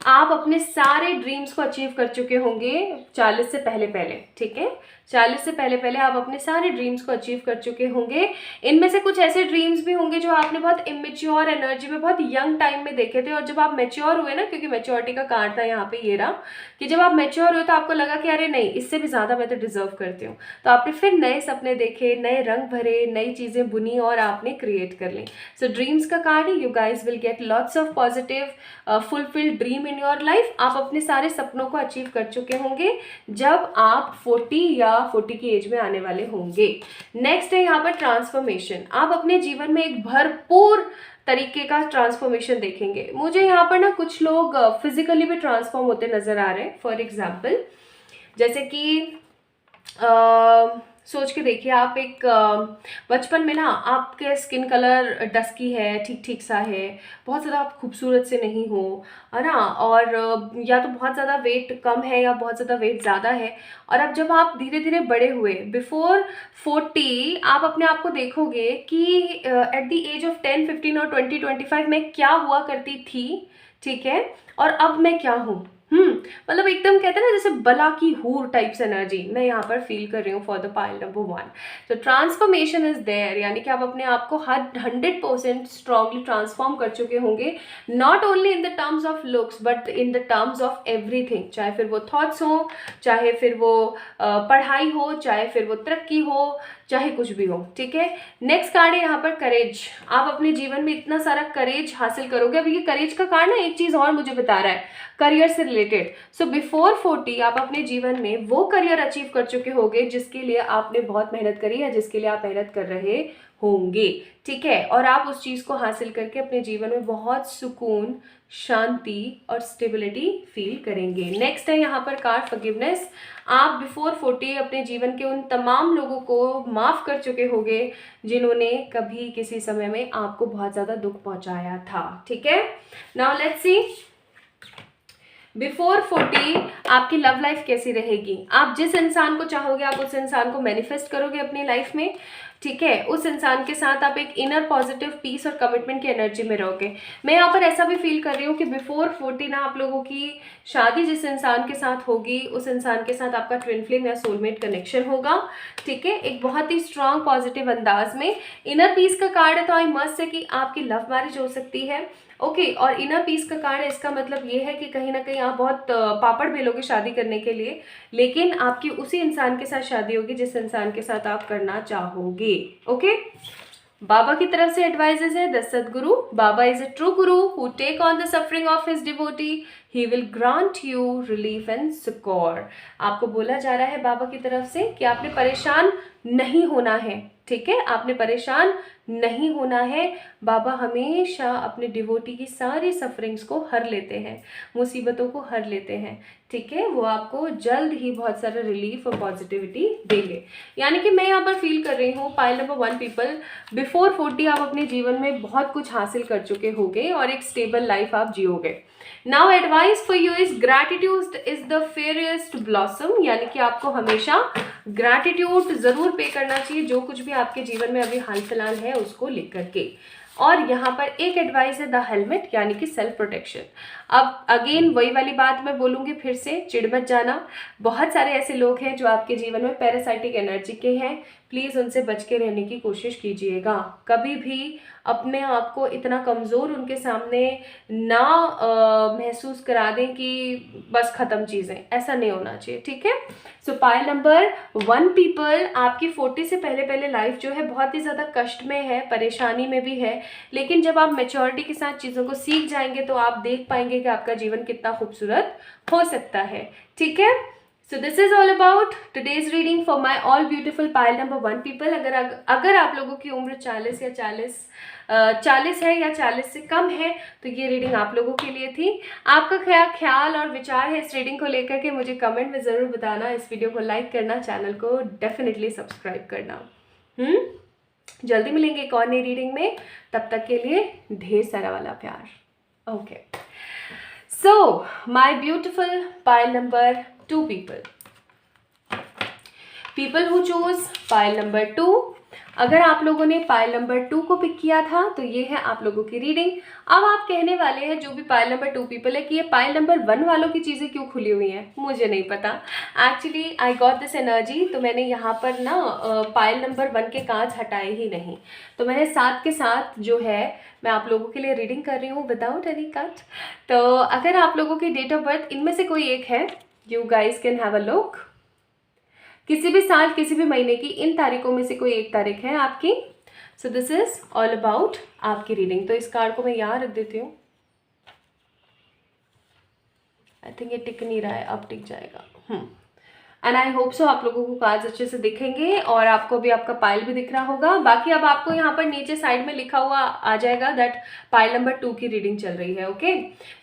आप अपने सारे ड्रीम्स को अचीव कर चुके होंगे 40 से पहले पहले, ठीक है। 40 से पहले पहले आप अपने सारे ड्रीम्स को अचीव कर चुके होंगे। इनमें से कुछ ऐसे ड्रीम्स भी होंगे जो आपने बहुत इमेच्योर एनर्जी में, बहुत यंग टाइम में देखे थे, और जब आप मैच्योर हुए ना, क्योंकि मैच्योरिटी का कार्ड था यहाँ पे ये रहा, कि जब आप मैच्योर हुए तो आपको लगा कि अरे नहीं, इससे भी ज़्यादा मैं तो डिजर्व करती हूँ, तो आपने फिर नए सपने देखे, नए रंग भरे, नई चीज़ें बुनी और आपने क्रिएट कर ली। सो ड्रीम्स का कार्ड है, you guys will get lots of positive fulfilled dream in your life. आप अपने सारे सपनों को अचीव कर चुके होंगे जब आप 40 या 40 की एज में आने वाले होंगे। नेक्स्ट है यहाँ पर ट्रांसफॉर्मेशन। आप अपने जीवन में एक भरपूर तरीके का ट्रांसफॉर्मेशन देखेंगे। मुझे यहाँ पर ना कुछ लोग फिजिकली भी ट्रांसफॉर्म होते नजर आ रहे हैं। फॉर एग्जाम्पल, जैसे कि सोच के देखिए, आप एक बचपन में ना आपके स्किन कलर डस्की है, ठीक ठीक सा है, बहुत ज़्यादा आप खूबसूरत से नहीं हो, है ना, और या तो बहुत ज़्यादा वेट कम है या बहुत ज़्यादा वेट ज़्यादा है। और अब जब आप धीरे धीरे बड़े हुए, बिफोर 40, आप अपने आप को देखोगे कि एट द एज ऑफ 10, 15 और 20, 25 में क्या हुआ करती थी, ठीक है, और अब मैं क्या हूँ। मतलब एकदम कहते हैं ना जैसे बला की हूर टाइप्स एनर्जी मैं यहाँ पर फील कर रही हूँ फॉर द पाइल नंबर 1। तो ट्रांसफॉर्मेशन इज देयर, यानी कि आप अपने आप को 100% स्ट्रांगली ट्रांसफॉर्म कर चुके होंगे, not only in the terms of looks but in the terms of everything, चाहे फिर वो थॉट्स हो, चाहे फिर वो पढ़ाई हो, चाहे फिर वो तरक्की हो, चाहे कुछ भी हो, ठीक है। नेक्स्ट कार्ड है यहाँ पर करेज। आप अपने जीवन में इतना सारा करेज हासिल करोगे। अब ये करेज का कार्ड ना एक चीज और मुझे बता रहा है, करियर से रिलेटेड। सो बिफोर 40 आप अपने जीवन में वो करियर अचीव कर चुके होंगे जिसके लिए आपने बहुत मेहनत करी है, जिसके लिए आप मेहनत कर रहे होंगे, ठीक है, और आप उस चीज को हासिल करके अपने जीवन में बहुत सुकून, शांति और स्टेबिलिटी फील करेंगे। नेक्स्ट है यहाँ पर कार्ड फॉरगिवनेस। आप बिफोर 40 अपने जीवन के उन तमाम लोगों को माफ कर चुके होंगे जिन्होंने कभी किसी समय में आपको बहुत ज्यादा दुख पहुंचाया था, ठीक है। नाउ लेट्स सी बिफोर 40 आपकी लव लाइफ कैसी रहेगी। आप जिस इंसान को चाहोगे आप उस इंसान को मैनिफेस्ट करोगे अपनी लाइफ में, ठीक है। उस इंसान के साथ आप एक इनर पॉजिटिव पीस और कमिटमेंट की एनर्जी में रहोगे। मैं यहाँ पर ऐसा भी फील कर रही हूँ कि बिफोर 40 ना आप लोगों की शादी जिस इंसान के साथ होगी उस इंसान के साथ आपका ट्विन फ्लेम या सोलमेट कनेक्शन होगा, ठीक है, एक बहुत ही स्ट्रांग पॉजिटिव अंदाज में। इनर पीस का कार्ड है तो आई मस्ट से कि आपकी लव मैरिज हो सकती है, ओके और इनर पीस का कार्ड है, इसका मतलब ये है कि कहीं ना कहीं आप बहुत पापड़ बेलोगे शादी करने के लिए, लेकिन आपकी उसी इंसान के साथ शादी होगी जिस इंसान के साथ आप करना चाहोगे, ओके। बाबा की तरफ से एडवाइजेस है, the Sadguru baba is a true guru who take on the suffering of his devotee, he will grant you relief and succour. आपको बोला जा रहा है बाबा की तरफ से कि आपने परेशान नहीं होना है, ठीक है, आपने परेशान नहीं होना है। बाबा हमेशा अपने डिवोटी की सारी सफरिंग्स को हर लेते हैं, मुसीबतों को हर लेते हैं, ठीक है, वो आपको जल्द ही बहुत सारा रिलीफ और पॉजिटिविटी देंगे। यानी कि मैं यहाँ पर फील कर रही हूँ पाइल नंबर 1 पीपल, बिफोर 40 आप अपने जीवन में बहुत कुछ हासिल कर चुके होंगे और एक स्टेबल लाइफ आप जियोगे। Now advice for you is gratitude is the fairest blossom, यानी कि आपको हमेशा ग्रैटिट्यूड जरूर पे करना चाहिए जो कुछ भी आपके जीवन में अभी हाल फिलहाल है उसको लेकर के। और यहाँ पर एक एडवाइस है द हेलमेट, यानी कि सेल्फ प्रोटेक्शन। अब अगेन वही वाली बात मैं बोलूँगी फिर से, चिढ़ मत जाना। बहुत सारे ऐसे लोग हैं जो आपके जीवन में पैरासाइटिक एनर्जी के हैं, प्लीज़ उनसे बच के रहने की कोशिश कीजिएगा। कभी भी अपने आप को इतना कमज़ोर उनके सामने ना महसूस करा दें कि बस ख़त्म चीज़ें, ऐसा नहीं होना चाहिए, ठीक है। सो पाइल नंबर 1 पीपल, आपकी 40 से पहले पहले लाइफ जो है बहुत ही ज़्यादा कष्ट में है, परेशानी में भी है, लेकिन जब आप मैच्योरिटी के साथ चीज़ों को सीख जाएंगे तो आप देख पाएंगे कि आपका जीवन कितना खूबसूरत हो सकता है, ठीक है। So this is all about today's reading for my all beautiful pile number 1 people। अगर आप लोगों की उम्र 40 या 40 है या 40 से कम है तो ये रीडिंग आप लोगों के लिए थी। आपका क्या ख्याल और विचार है इस रीडिंग को लेकर के मुझे कमेंट में ज़रूर बताना। इस वीडियो को लाइक करना, चैनल को डेफिनेटली सब्सक्राइब करना। जल्दी मिलेंगे एक और नई रीडिंग में, तब तक के लिए ढेर सारा वाला प्यार। Okay, so my beautiful pile number 2 people who choose pile number 2, अगर आप लोगों ने पाइल नंबर 2 को पिक किया था तो ये है आप लोगों की रीडिंग। अब आप कहने वाले हैं जो भी पाइल नंबर 2 पीपल है कि ये पाइल नंबर 1 वालों की चीज़ें क्यों खुली हुई हैं, मुझे नहीं पता। Actually I got this energy, तो मैंने यहाँ पर ना पाइल नंबर 1 के कार्ड्स हटाए ही नहीं, तो मैंने साथ के साथ जो है मैं आप लोगों के लिए रीडिंग कर रही हूँ विदाउट एनी कट। तो अगर आप लोगों की डेट ऑफ बर्थ इनमें से कोई एक है, you guys can have a look. किसी भी साल किसी भी महीने की इन तारीखों में से कोई एक तारीख है आपकी। So this is all about आपकी रीडिंग। तो इस कार्ड को मैं यहाँ रख देती हूँ। आई थिंक ये टिक नहीं रहा है, अब टिक जाएगा। एंड आई होप सो आप लोगों को कार्ड्स अच्छे से दिखेंगे और आपको भी आपका पाइल भी दिख रहा होगा। बाकी अब आपको यहाँ पर नीचे साइड में लिखा हुआ आ जाएगा दैट पाइल नंबर 2 की रीडिंग चल रही है। ओके,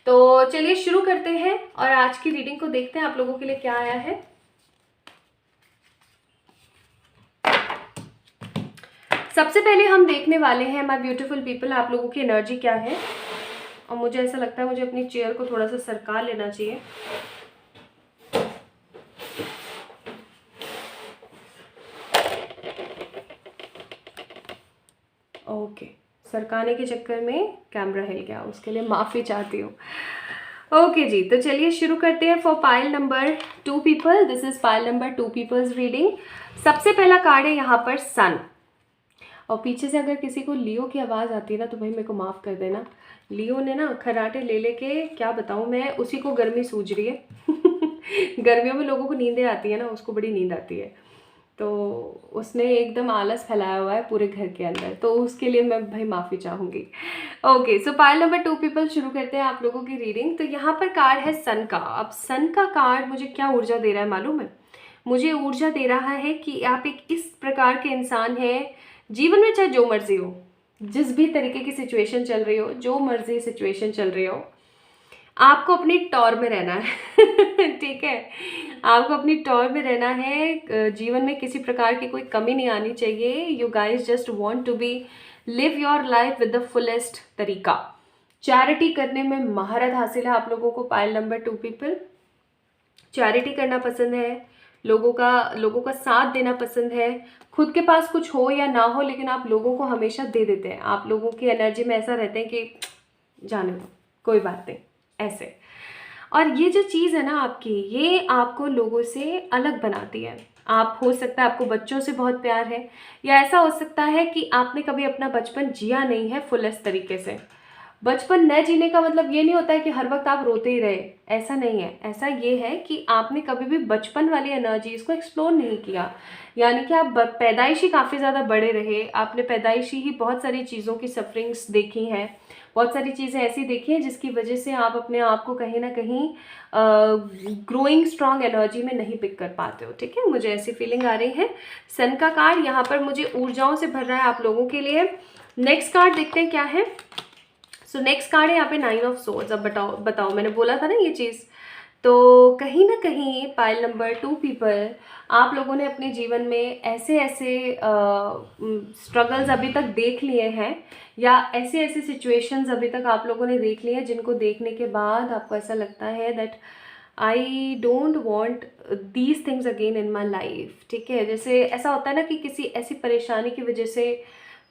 तो चलिए शुरू करते हैं और आज की रीडिंग को देखते हैं आप लोगों के लिए क्या आया है। सबसे पहले हम देखने वाले हैं माय ब्यूटीफुल पीपल आप लोगों की एनर्जी क्या है। और मुझे ऐसा लगता है मुझे अपनी चेयर को थोड़ा सा सरका लेना चाहिए। ओके, सरकाने के चक्कर में कैमरा हिल गया, उसके लिए माफ़ी चाहती हूँ। ओके जी, तो चलिए शुरू करते हैं for pile number 2 people. This is pile number 2 people's reading. सबसे पहला कार्ड है यहाँ पर सन। और पीछे से अगर किसी को लियो की आवाज़ आती है ना तो भाई मेरे को माफ़ कर देना। लियो ने ना खर्राटे ले लेके क्या बताऊँ मैं, उसी को गर्मी सूझ रही है। गर्मियों में लोगों को नींदें आती है ना, उसको बड़ी नींद आती है, तो उसने एकदम आलस फैलाया हुआ है पूरे घर के अंदर, तो उसके लिए मैं भाई माफ़ी चाहूँगी। ओके, सो पाइल नंबर 2 पीपल शुरू करते हैं आप लोगों की रीडिंग। तो यहाँ पर कार्ड है सन का। अब सन का कार्ड मुझे क्या ऊर्जा दे रहा है मालूम है? मुझे ऊर्जा दे रहा है कि आप एक इस प्रकार के इंसान हैं जीवन में, चाहे जो मर्जी हो, जिस भी तरीके की सिचुएशन चल रही हो, जो मर्जी सिचुएशन चल रही हो, आपको अपनी टॉर में रहना है। ठीक है, आपको अपनी टॉर में रहना है। जीवन में किसी प्रकार की कोई कमी नहीं आनी चाहिए। You guys just want to be live your life with the fullest तरीका। चैरिटी करने में महारत हासिल है आप लोगों को। पाइल नंबर 2 पीपल चैरिटी करना पसंद है, लोगों का साथ देना पसंद है। खुद के पास कुछ हो या ना हो, लेकिन आप लोगों को हमेशा दे देते हैं। आप लोगों की एनर्जी में ऐसा रहते हैं कि जाने दो, कोई बात नहीं, ऐसे। और ये जो चीज़ है ना आपकी, ये आपको लोगों से अलग बनाती है। आप, हो सकता है आपको बच्चों से बहुत प्यार है, या ऐसा हो सकता है कि आपने कभी अपना बचपन जिया नहीं है फुलेस्ट तरीके से। बचपन न जीने का मतलब ये नहीं होता है कि हर वक्त आप रोते ही रहे, ऐसा नहीं है। ऐसा ये है कि आपने कभी भी बचपन वाली एनर्जीज को एक्सप्लोर नहीं किया, यानी कि आप पैदाइशी काफ़ी ज़्यादा बड़े रहे। आपने पैदाइशी ही बहुत सारी चीज़ों की सफरिंग्स देखी हैं, बहुत सारी चीज़ें ऐसी देखी हैं जिसकी वजह से आप अपने आप को कहीं ना कहीं ग्रोइंग स्ट्रॉन्ग एनर्जी में नहीं पिक कर पाते हो। ठीक है, मुझे ऐसी फीलिंग आ रही है। सन का कार्ड यहाँ पर मुझे ऊर्जाओं से भर रहा है आप लोगों के लिए। नेक्स्ट कार्ड देखते हैं क्या है। सो नेक्स्ट कार्ड है यहाँ पे 9 ऑफ सोर्ड्स। अब बताओ मैंने बोला था ना ये चीज़, तो कहीं ना कहीं पाइल नंबर 2 पीपल आप लोगों ने अपने जीवन में ऐसे स्ट्रगल्स अभी तक देख लिए हैं, या ऐसे सिचुएशंस अभी तक आप लोगों ने देख लिए हैं जिनको देखने के बाद आपको ऐसा लगता है that I don't want these things again in my life. ठीक है, जैसे ऐसा होता है ना कि किसी ऐसी परेशानी की वजह से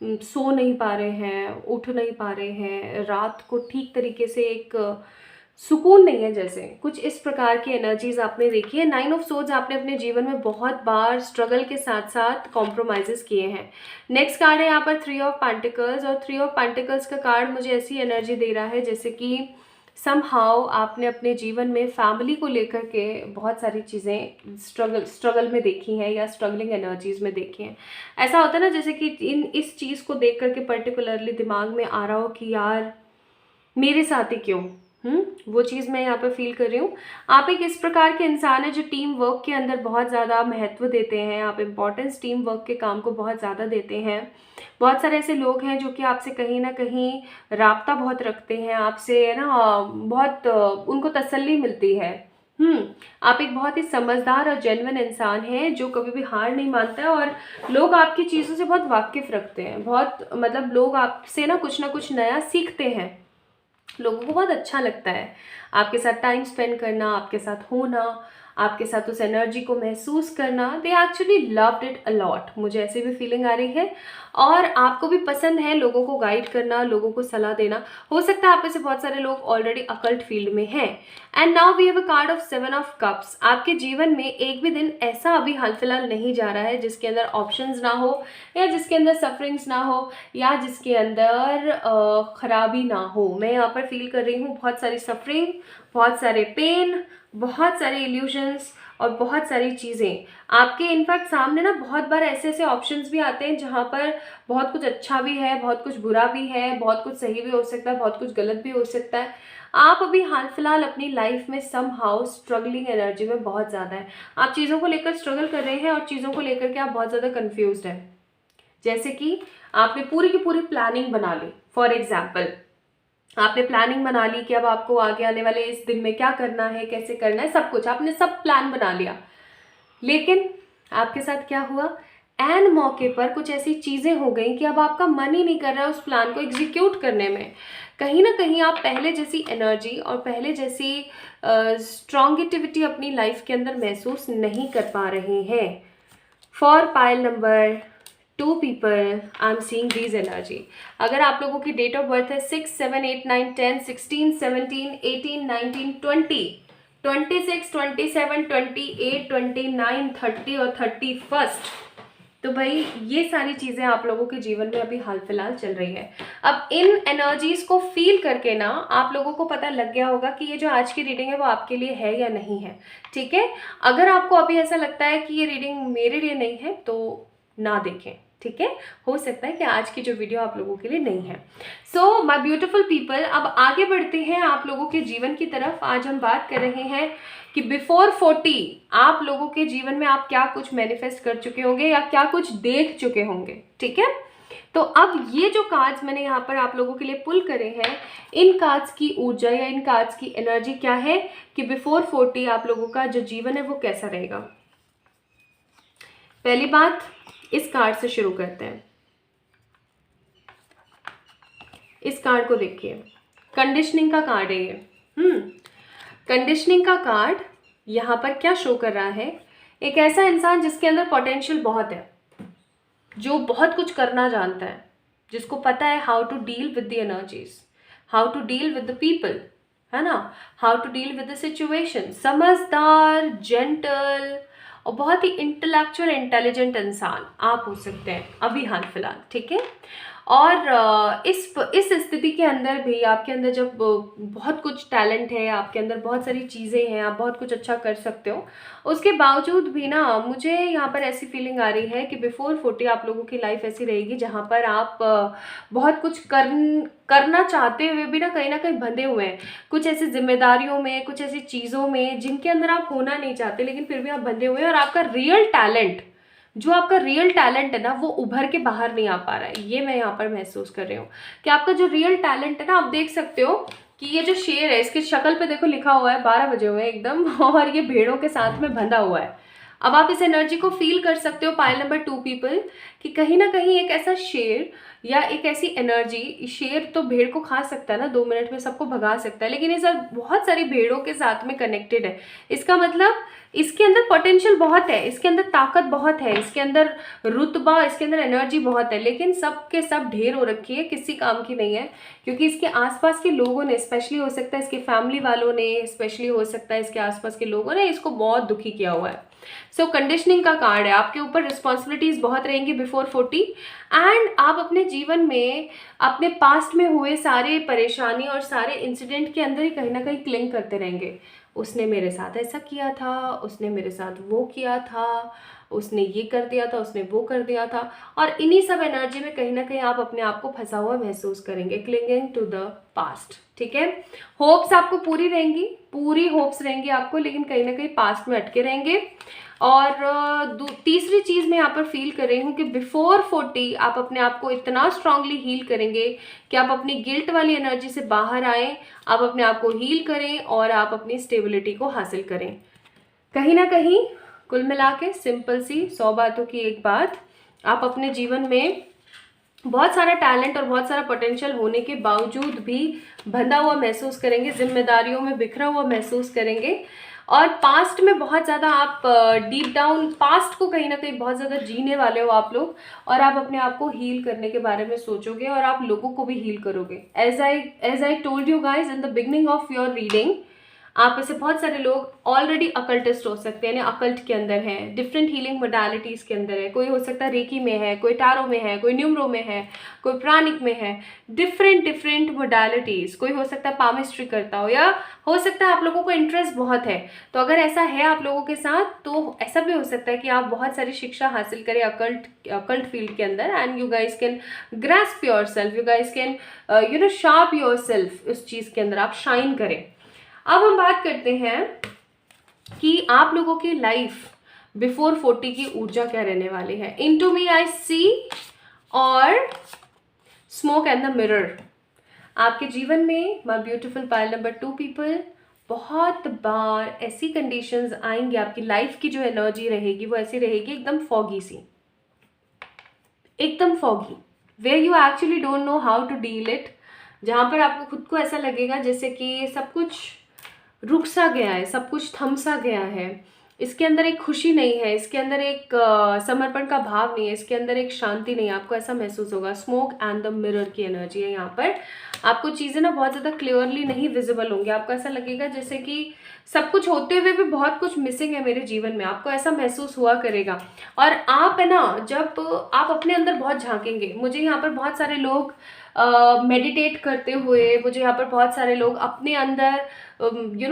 सो नहीं पा रहे हैं, उठ नहीं पा रहे हैं, रात को ठीक तरीके से एक सुकून नहीं है, जैसे कुछ इस प्रकार की एनर्जीज आपने देखी है। 9 ऑफ सोर्ड्स आपने अपने जीवन में बहुत बार स्ट्रगल के साथ साथ कॉम्प्रोमाइज़ेस किए हैं। नेक्स्ट कार्ड है यहाँ पर 3 ऑफ पेंटिकल्स। और 3 ऑफ पेंटिकल्स का कार्ड मुझे ऐसी एनर्जी दे रहा है जैसे कि समहाउ आपने अपने जीवन में फैमिली को लेकर के बहुत सारी चीज़ें स्ट्रगल में देखी हैं, या स्ट्रगलिंग एनर्जीज में देखी हैं। ऐसा होता है ना जैसे कि इस चीज़ को देख करके पर्टिकुलरली दिमाग में आ रहा हो कि यार मेरे साथ ही क्यों, वो चीज़ मैं यहाँ पे फील कर रही हूँ। आप एक इस प्रकार के इंसान हैं जो टीम वर्क के अंदर बहुत ज़्यादा महत्व देते हैं। आप इम्पोर्टेंस टीम वर्क के काम को बहुत ज़्यादा देते हैं। बहुत सारे ऐसे लोग हैं जो कि आपसे कहीं ना कहीं राब्ता बहुत रखते हैं, आपसे ना बहुत उनको तसल्ली मिलती है। आप एक बहुत ही समझदार और जेन्युइन इंसान हैं जो कभी भी हार नहीं मानता है, और लोग आपकी चीज़ों से बहुत वाकिफ़ रखते हैं। बहुत मतलब लोग आपसे ना कुछ नया सीखते हैं। लोगों को बहुत अच्छा लगता है आपके साथ टाइम स्पेंड करना, आपके साथ होना, आपके साथ उस एनर्जी को महसूस करना, they actually loved it a lot. मुझे ऐसी भी फीलिंग आ रही है। और आपको भी पसंद है लोगों को गाइड करना, लोगों को सलाह देना। हो सकता है आप में से बहुत सारे लोग ऑलरेडी अकल्ट फील्ड में हैं। And now we have a card of 7 of cups. आपके जीवन में एक भी दिन ऐसा अभी हाल फिलहाल नहीं जा रहा है जिसके अंदर ऑप्शंस ना हो, या जिसके अंदर सफरिंग्स ना हो, या जिसके अंदर खराबी ना हो। मैं यहाँ पर फील कर रही हूँ बहुत सारी सफरिंग, बहुत सारे पेन, बहुत सारे इल्यूजन्स और बहुत सारी चीज़ें आपके इनफैक्ट सामने ना। बहुत बार ऐसे ऐसे ऑप्शंस भी आते हैं जहाँ पर बहुत कुछ अच्छा भी है, बहुत कुछ बुरा भी है, बहुत कुछ सही भी हो सकता है, बहुत कुछ गलत भी हो सकता है। आप अभी हाल फिलहाल अपनी लाइफ में सम हाउ स्ट्रगलिंग एनर्जी में बहुत ज़्यादा है। आप चीज़ों को लेकर स्ट्रगल कर रहे हैं और चीज़ों को लेकर के आप बहुत ज़्यादा कन्फ्यूज्ड हैं। जैसे कि आपने पूरी की पूरी प्लानिंग बना ली। फॉर एग्जाम्पल, आपने प्लानिंग बना ली कि अब आपको आगे आने वाले इस दिन में क्या करना है, कैसे करना है, सब कुछ आपने सब प्लान बना लिया। लेकिन आपके साथ क्या हुआ, एन मौके पर कुछ ऐसी चीज़ें हो गई कि अब आपका मन ही नहीं कर रहा है उस प्लान को एग्जीक्यूट करने में। कहीं ना कहीं आप पहले जैसी एनर्जी और पहले जैसी स्ट्रॉन्गिटिविटी अपनी लाइफ के अंदर महसूस नहीं कर पा रहे हैं। For pile number 2 people I am seeing these energy. अगर आप लोगों की डेट ऑफ बर्थ है 6, 7, 8, 9, 10, 16, 17, 18, 19, 20, 26, 27, 28, 29, 30 और 31st, तो भाई ये सारी चीज़ें आप लोगों के जीवन में अभी हाल फिलहाल चल रही है। अब इन एनर्जीज को फील करके ना आप लोगों को पता लग गया होगा कि ये जो आज की रीडिंग है वो आपके लिए है या नहीं है। ठीक है, अगर आपको अभी ऐसा लगता है कि ये रीडिंग मेरे लिए नहीं है तो ना देखें। ठीक है, हो सकता है कि आज की जो वीडियो आप लोगों के लिए नहीं है। सो माय ब्यूटीफुल पीपल, अब आगे बढ़ते हैं आप लोगों के जीवन की तरफ। आज हम बात कर रहे हैं कि बिफोर 40 आप लोगों के जीवन में आप क्या कुछ मैनिफेस्ट कर चुके होंगे या क्या कुछ देख चुके होंगे। ठीक है, तो अब ये जो कार्ड्स मैंने यहाँ पर आप लोगों के लिए पुल करे हैं, इन कार्ड्स की ऊर्जा या इन कार्ड्स की एनर्जी क्या है कि बिफोर 40 आप लोगों का जो जीवन है वो कैसा रहेगा। पहली बात, इस कार्ड से शुरू करते हैं। इस कार्ड को देखिए, कंडीशनिंग का कार्ड है ये। कंडीशनिंग का कार्ड यहाँ पर क्या शो कर रहा है, एक ऐसा इंसान जिसके अंदर पोटेंशियल बहुत है, जो बहुत कुछ करना जानता है, जिसको पता है how to deal with the energies, how to deal with the people, है ना, how to deal with the situation. समझदार, जेंटल और बहुत ही इंटेलेक्चुअल इंटेलिजेंट इंसान आप हो सकते हैं अभी हाल फिलहाल। ठीक है, और इस स्थिति के अंदर भी आपके अंदर जब बहुत कुछ टैलेंट है, आपके अंदर बहुत सारी चीज़ें हैं, आप बहुत कुछ अच्छा कर सकते हो, उसके बावजूद भी ना मुझे यहाँ पर ऐसी फीलिंग आ रही है कि बिफोर 40 आप लोगों की लाइफ ऐसी रहेगी जहाँ पर आप बहुत कुछ करना चाहते हुए भी ना कहीं बंधे हुए हैं, कुछ ऐसी जिम्मेदारियों में, कुछ ऐसी चीज़ों में जिनके अंदर आप होना नहीं चाहते, लेकिन फिर भी आप बंधे हुए हैं। और आपका रियल टैलेंट, जो आपका रियल टैलेंट है ना, वो उभर के बाहर नहीं आ पा रहा है। ये मैं यहाँ पर महसूस कर रही हूँ कि आपका जो रियल टैलेंट है ना, आप देख सकते हो कि ये जो शेर है, इसकी शक्ल पे देखो लिखा हुआ है 12 बजे हुए एकदम, और ये भेड़ों के साथ में बंधा हुआ है। अब आप इस एनर्जी को फील कर सकते हो पाइल नंबर 2 पीपल, कि कहीं ना कहीं एक ऐसा शेर या एक ऐसी एनर्जी, शेर तो भेड़ को खा सकता है ना, 2 मिनट में सबको भगा सकता है, लेकिन ये सब बहुत सारी भेड़ों के साथ में कनेक्टेड है। इसका मतलब इसके अंदर पोटेंशियल बहुत है, इसके अंदर ताकत बहुत है, इसके अंदर रुतबा, इसके अंदर एनर्जी बहुत है, लेकिन सब के सब ढेर हो रखी है, किसी काम की नहीं है। क्योंकि इसके आसपास के लोगों ने, स्पेशली हो सकता है इसके फैमिली वालों ने, स्पेशली हो सकता है इसके आसपास के लोगों ने इसको बहुत दुखी किया हुआ है। सो कंडीशनिंग का कार्ड है, आपके ऊपर रिस्पॉन्सिबिलिटीज बहुत रहेंगी बिफोर 40, एंड आप अपने जीवन में अपने पास्ट में हुए सारे परेशानी और सारे इंसिडेंट के अंदर ही कहीं ना कहीं क्लिंग करते रहेंगे। उसने मेरे साथ ऐसा किया था, उसने मेरे साथ वो किया था, उसने ये कर दिया था, उसने वो कर दिया था, और इन्हीं सब एनर्जी में कहीं ना कहीं आप अपने आप को फंसा हुआ महसूस करेंगे, क्लिंगिंग टू द पास्ट। ठीक है, होप्स आपको पूरी रहेंगी, पूरी होप्स रहेंगी आपको, लेकिन कहीं ना कहीं पास्ट में अटके रहेंगे। और तीसरी चीज़ मैं यहाँ पर फील कर रही हूँ कि बिफोर 40 आप अपने आप को इतना स्ट्रांगली हील करेंगे कि आप अपनी गिल्ट वाली एनर्जी से बाहर आएँ, आप अपने आप को हील करें और आप अपनी स्टेबिलिटी को हासिल करें। कहीं ना कहीं कुल मिला के सिंपल सी 100 बातों की एक बात, आप अपने जीवन में बहुत सारा टैलेंट और बहुत सारा पोटेंशियल होने के बावजूद भी बंधा हुआ महसूस करेंगे, जिम्मेदारियों में बिखरा हुआ महसूस करेंगे, और पास्ट में बहुत ज़्यादा आप डीप डाउन पास्ट को कहीं ना कहीं बहुत ज़्यादा जीने वाले हो आप लोग, और आप अपने आप को हील करने के बारे में सोचोगे और आप लोगों को भी हील करोगे। As I told you guys in the beginning of your reading, आप में से बहुत सारे लोग ऑलरेडी अकल्टिस्ट हो सकते हैं, यानी अकल्ट के अंदर हैं, डिफरेंट हीलिंग मोडालिटीज़ के अंदर है। कोई हो सकता है रेकी में है, कोई टारो में है, कोई न्यूमरो में है, कोई प्राणिक में है, डिफरेंट डिफरेंट मोडालिटीज़। कोई हो सकता है पामिस्ट्री करता हो, या हो सकता है आप लोगों को इंटरेस्ट बहुत है। तो अगर ऐसा है आप लोगों के साथ, तो ऐसा भी हो सकता है कि आप बहुत सारी शिक्षा हासिल करें अकल्ट फील्ड के अंदर, and you guys can grasp your self, you guys can sharp your self, उस चीज़ के अंदर आप शाइन करें। अब हम बात करते हैं कि आप लोगों की लाइफ बिफोर 40 की ऊर्जा क्या रहने वाली है। इनटू मी आई सी और स्मोक एंड द मिरर। आपके जीवन में my beautiful pile number 2 people, बहुत बार ऐसी कंडीशंस आएंगी, आपकी लाइफ की जो एनर्जी रहेगी वो ऐसी रहेगी एकदम फॉगी सी, एकदम foggy, where you actually don't know how to deal it, जहाँ पर आपको खुद को ऐसा लगेगा जैसे कि सब कुछ रुक सा गया है, सब कुछ थम सा गया है, इसके अंदर एक खुशी नहीं है, इसके अंदर एक समर्पण का भाव नहीं है, इसके अंदर एक शांति नहीं है। आपको ऐसा महसूस होगा। स्मोक एंड द मिरर की एनर्जी है यहाँ पर। आपको चीज़ें ना बहुत ज़्यादा क्लियरली नहीं विजिबल होंगी। आपको ऐसा लगेगा जैसे कि सब कुछ होते हुए भी बहुत कुछ मिसिंग है मेरे जीवन में, आपको ऐसा महसूस हुआ करेगा। और आप है ना, जब आप अपने अंदर बहुत झांकेंगे, मुझे यहाँ पर बहुत सारे लोग मेडिटेट करते हुए, मुझे यहाँ पर बहुत सारे लोग अपने अंदर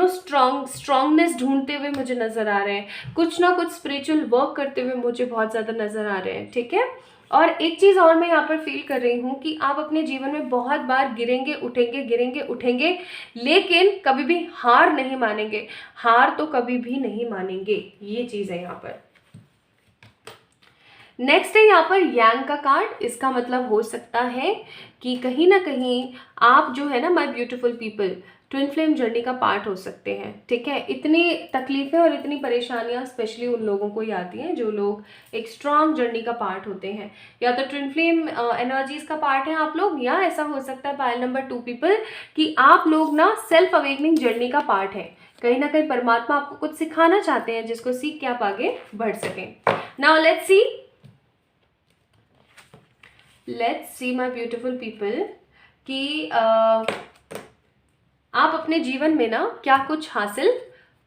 स्ट्रांगनेस ढूंढते हुए मुझे नज़र आ रहे हैं, कुछ ना कुछ स्पिरिचुअल वर्क करते हुए मुझे बहुत ज़्यादा नज़र आ रहे हैं, ठीक है। और एक चीज़ और मैं यहाँ पर फील कर रही हूँ कि आप अपने जीवन में बहुत बार गिरेंगे उठेंगे, गिरेंगे उठेंगे, लेकिन कभी भी हार नहीं मानेंगे, हार तो कभी भी नहीं मानेंगे, ये चीज़ है यहाँ पर। नेक्स्ट है यहाँ पर यांग का कार्ड। इसका मतलब हो सकता है कि कहीं ना कहीं आप जो है ना my beautiful people, twin flame journey का पार्ट हो सकते हैं, ठीक है। इतनी तकलीफें और इतनी परेशानियां स्पेशली उन लोगों को ही आती हैं जो लोग एक स्ट्रांग जर्नी का पार्ट होते हैं, या तो ट्विन फ्लेम एनर्जीज का पार्ट है आप लोग, या ऐसा हो सकता है पाइल नंबर 2 पीपल कि आप लोग ना सेल्फ अवेकनिंग जर्नी का पार्ट है। कहीं ना कहीं परमात्मा आपको कुछ सिखाना चाहते हैं जिसको सीख के आप आगे बढ़ सकें। Now let's see my beautiful people कि आप अपने जीवन में ना क्या कुछ हासिल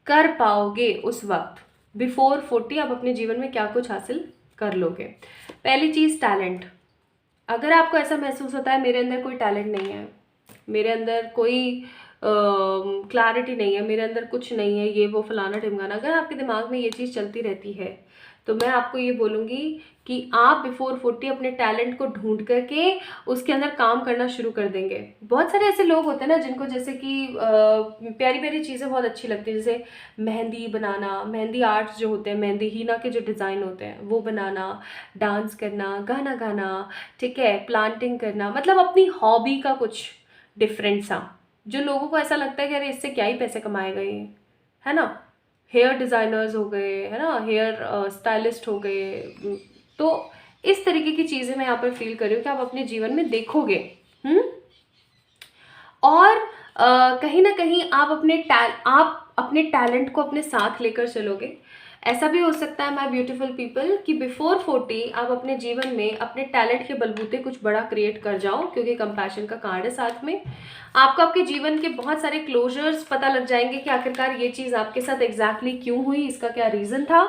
कर पाओगे उस वक्त। बिफोर 40 आप अपने जीवन में क्या कुछ हासिल कर लोगे। पहली चीज़ टैलेंट। अगर आपको ऐसा महसूस होता है मेरे अंदर कोई टैलेंट नहीं है, मेरे अंदर कोई क्लैरिटी नहीं है, मेरे अंदर कुछ नहीं है, ये वो फलाना ढिमकाना, अगर आपके दिमाग में ये चीज़ चलती रहती है, तो मैं आपको ये बोलूँगी कि आप बिफोर 40 अपने टैलेंट को ढूंढ करके उसके अंदर काम करना शुरू कर देंगे। बहुत सारे ऐसे लोग होते हैं ना जिनको जैसे कि प्यारी प्यारी चीज़ें बहुत अच्छी लगती हैं, जैसे मेहंदी बनाना, मेहंदी आर्ट्स जो होते हैं, मेहंदी हीना के जो डिज़ाइन होते हैं वो बनाना, डांस करना, गाना गाना, ठीक है, प्लांटिंग करना, मतलब अपनी हॉबी का कुछ डिफरेंट सा, जो लोगों को ऐसा लगता है कि अरे इससे क्या ही पैसे कमाएगा ये, है ना। हेयर डिज़ाइनर्स हो गए, है ना, हेयर स्टाइलिस्ट हो गए। तो इस तरीके की चीज़ें मैं यहाँ पर फील कर रही हूँ कि आप अपने जीवन में देखोगे। और कहीं ना कहीं आप अपने टैलेंट को अपने साथ लेकर चलोगे। ऐसा भी हो सकता है माय ब्यूटीफुल पीपल कि बिफोर 40 आप अपने जीवन में अपने टैलेंट के बलबूते कुछ बड़ा क्रिएट कर जाओ, क्योंकि कंपैशन का कार्ड है साथ में। आपको आपके जीवन के बहुत सारे क्लोजर्स पता लग जाएंगे कि आखिरकार ये चीज़ आपके साथ एग्जैक्टली क्यों हुई, इसका क्या रीज़न था,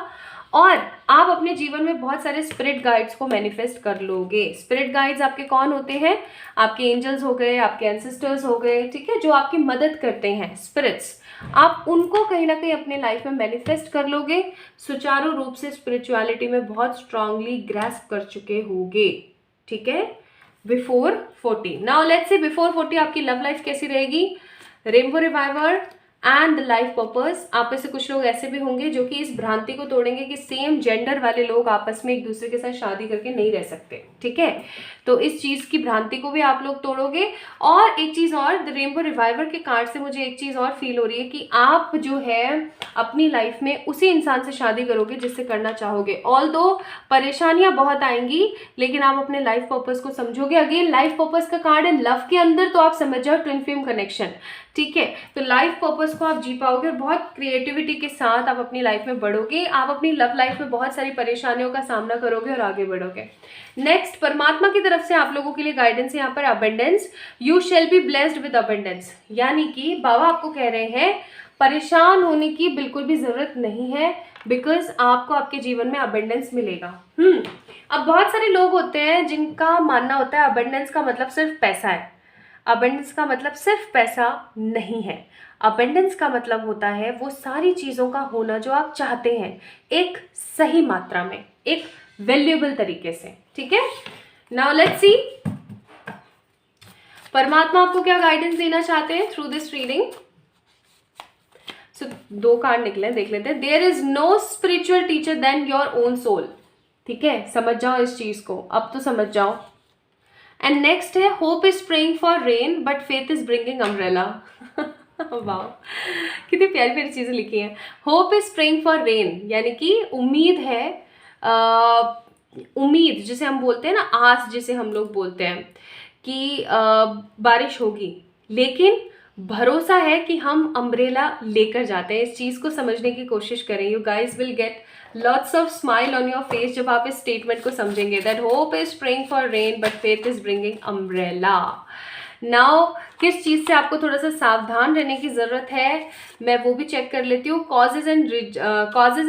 और आप अपने जीवन में बहुत सारे स्पिरिट गाइड्स को मैनिफेस्ट कर लोगे। स्पिरिट गाइड्स आपके कौन होते हैं? आपके एंजल्स हो गए, आपके एंसेस्टर्स हो गए, ठीक है, जो आपकी मदद करते हैं, स्पिरिट्स। आप उनको कहीं ना कहीं अपने लाइफ में मैनिफेस्ट कर लोगे, सुचारू रूप से स्पिरिचुअलिटी में बहुत स्ट्रांगली ग्रैस्प कर चुके होगे, ठीक है, before 40। Now let's say before 40 आपकी लव लाइफ कैसी रहेगी। Rainbow reviver, and the life purpose. आप में से कुछ लोग ऐसे भी होंगे जो कि इस भ्रांति को तोड़ेंगे कि सेम जेंडर वाले लोग आपस में एक दूसरे के साथ शादी करके नहीं रह सकते, ठीक है। तो इस चीज़ की भ्रांति को भी आप लोग तोड़ोगे। और एक चीज़ और, द रेनबो रिवाइवर के कार्ड से मुझे एक चीज़ और फील हो रही है कि आप जो है अपनी लाइफ में उसी इंसान से शादी करोगे जिससे करना चाहोगे। ऑल्दो परेशानियां बहुत आएंगी, लेकिन आप अपने लाइफ पर्पस को समझोगे। अगेन लाइफ पर्पस का कार्ड है लव के अंदर, तो आप समझ जाओ ट्विन फ्लेम कनेक्शन, ठीक है। तो लाइफ पर्पस को आप जी पाओगे और बहुत क्रिएटिविटी के साथ आप अपनी लाइफ में बढ़ोगे। आप अपनी लव लाइफ में बहुत सारी परेशानियों का सामना करोगे और आगे बढ़ोगे। नेक्स्ट, परमात्मा की तरफ से आप लोगों के लिए गाइडेंस है यहाँ पर abundance. You shall be blessed with abundance, यानी कि बाबा आपको कह रहे हैं परेशान होने की बिल्कुल भी जरूरत नहीं है, बिकॉज आपको आपके जीवन में अबेंडेंस मिलेगा। अब बहुत सारे लोग होते हैं जिनका मानना होता है अबेंडेंस का मतलब सिर्फ पैसा है। अबेंडेंस का मतलब सिर्फ पैसा नहीं है। अबेंडेंस का मतलब होता है वो सारी चीज़ों का होना जो आप चाहते हैं, एक सही मात्रा में, एक वैल्यूएबल तरीके से, ठीक है। नाउ लेट्स सी परमात्मा आपको क्या गाइडेंस देना चाहते हैं through this reading. So 2 card निकले, देख लेते हैं। There is no spiritual teacher then your own soul, ठीक है। समझ जाओ इस चीज को, अब तो समझ जाओ। एंड नेक्स्ट है hope is praying for rain but faith is bringing umbrella. वाह, कितनी प्यारी प्यारी चीजें लिखी हैं। Hope is praying for rain, यानी कि उम्मीद है, उम्मीद जिसे हम बोलते हैं ना, आस जिसे हम लोग बोलते हैं कि बारिश होगी, लेकिन भरोसा है कि हम अम्ब्रेला लेकर जाते हैं। इस चीज़ को समझने की कोशिश करें। You guys will get lots of smile on your face जब आप इस स्टेटमेंट को समझेंगे, that hope is praying for rain but faith is bringing umbrella. Now किस चीज़ से आपको थोड़ा सा सावधान रहने की ज़रूरत है, मैं वो भी चेक कर लेती हूँ। Causes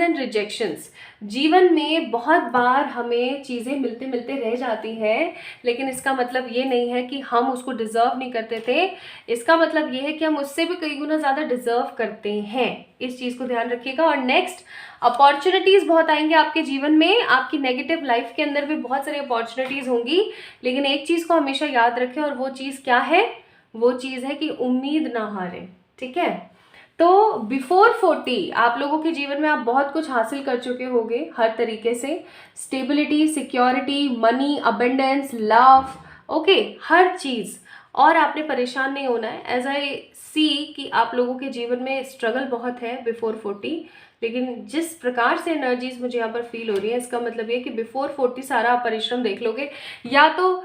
and rejections. जीवन में बहुत बार हमें चीज़ें मिलते मिलते रह जाती हैं, लेकिन इसका मतलब ये नहीं है कि हम उसको डिज़र्व नहीं करते थे। इसका मतलब ये है कि हम उससे भी कई गुना ज़्यादा डिज़र्व करते हैं। इस चीज़ को ध्यान रखिएगा। और नेक्स्ट, अपॉर्चुनिटीज़ बहुत आएंगे आपके जीवन में। आपकी नेगेटिव लाइफ के अंदर भी बहुत सारी अपॉर्चुनिटीज़ होंगी, लेकिन एक चीज़ को हमेशा याद रखें, और वो चीज़ क्या है? वो चीज़ है कि उम्मीद ना हारें, ठीक है। तो बिफोर 40 आप लोगों के जीवन में आप बहुत कुछ हासिल कर चुके होंगे हर तरीके से, stability, security, money, abundance, love, okay, हर चीज़। और आपने परेशान नहीं होना है। एज आई सी कि आप लोगों के जीवन में स्ट्रगल बहुत है बिफोर 40, लेकिन जिस प्रकार से एनर्जीज मुझे यहाँ पर फील हो रही है, इसका मतलब ये कि बिफोर 40 सारा आप परिश्रम देख लोगे। या तो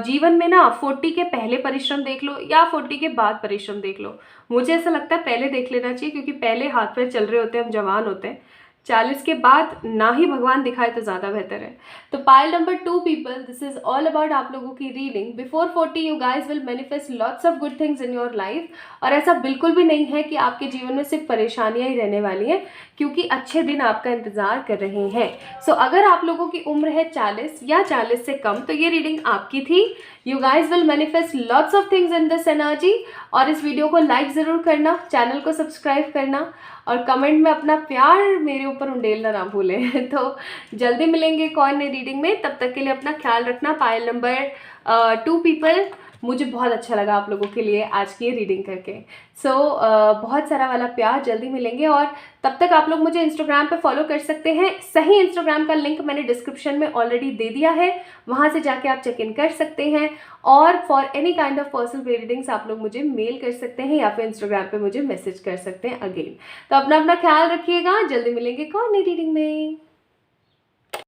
जीवन में ना 40 के पहले परिश्रम देख लो या 40 के बाद परिश्रम देख लो। मुझे ऐसा लगता है पहले देख लेना चाहिए, क्योंकि पहले हाथ पैर चल रहे होते हैं, हम जवान होते हैं। 40 के बाद ना ही भगवान दिखाए तो ज़्यादा बेहतर है। तो pile number 2 people, this is all about आप लोगों की reading. Before 40 you guys will manifest lots of good things in your life. और ऐसा बिल्कुल भी नहीं है कि आपके जीवन में सिर्फ परेशानियां ही रहने वाली हैं, क्योंकि अच्छे दिन आपका इंतजार कर रहे हैं। सो अगर आप लोगों की उम्र है 40 या 40 से कम, तो ये रीडिंग आपकी थी। You guys will manifest lots of things in this energy. और इस वीडियो को लाइक ज़रूर करना, चैनल को सब्सक्राइब करना, और कमेंट में अपना प्यार मेरे ऊपर उंडेलना ना भूलें। तो जल्दी मिलेंगे एक और नई रीडिंग में, तब तक के लिए अपना ख्याल रखना। पाइल नंबर 2 पीपल, मुझे बहुत अच्छा लगा आप लोगों के लिए आज की ये रीडिंग करके। सो बहुत सारा वाला प्यार, जल्दी मिलेंगे। और तब तक आप लोग मुझे इंस्टाग्राम पे फॉलो कर सकते हैं। सही इंस्टाग्राम का लिंक मैंने डिस्क्रिप्शन में ऑलरेडी दे दिया है, वहाँ से जाके आप चेक इन कर सकते हैं। और for any kind of personal readings आप लोग मुझे मेल कर सकते हैं या फिर इंस्टाग्राम पे मुझे मैसेज कर सकते हैं अगेन। तो अपना ख्याल रखिएगा, जल्दी मिलेंगे कौन नई रीडिंग में।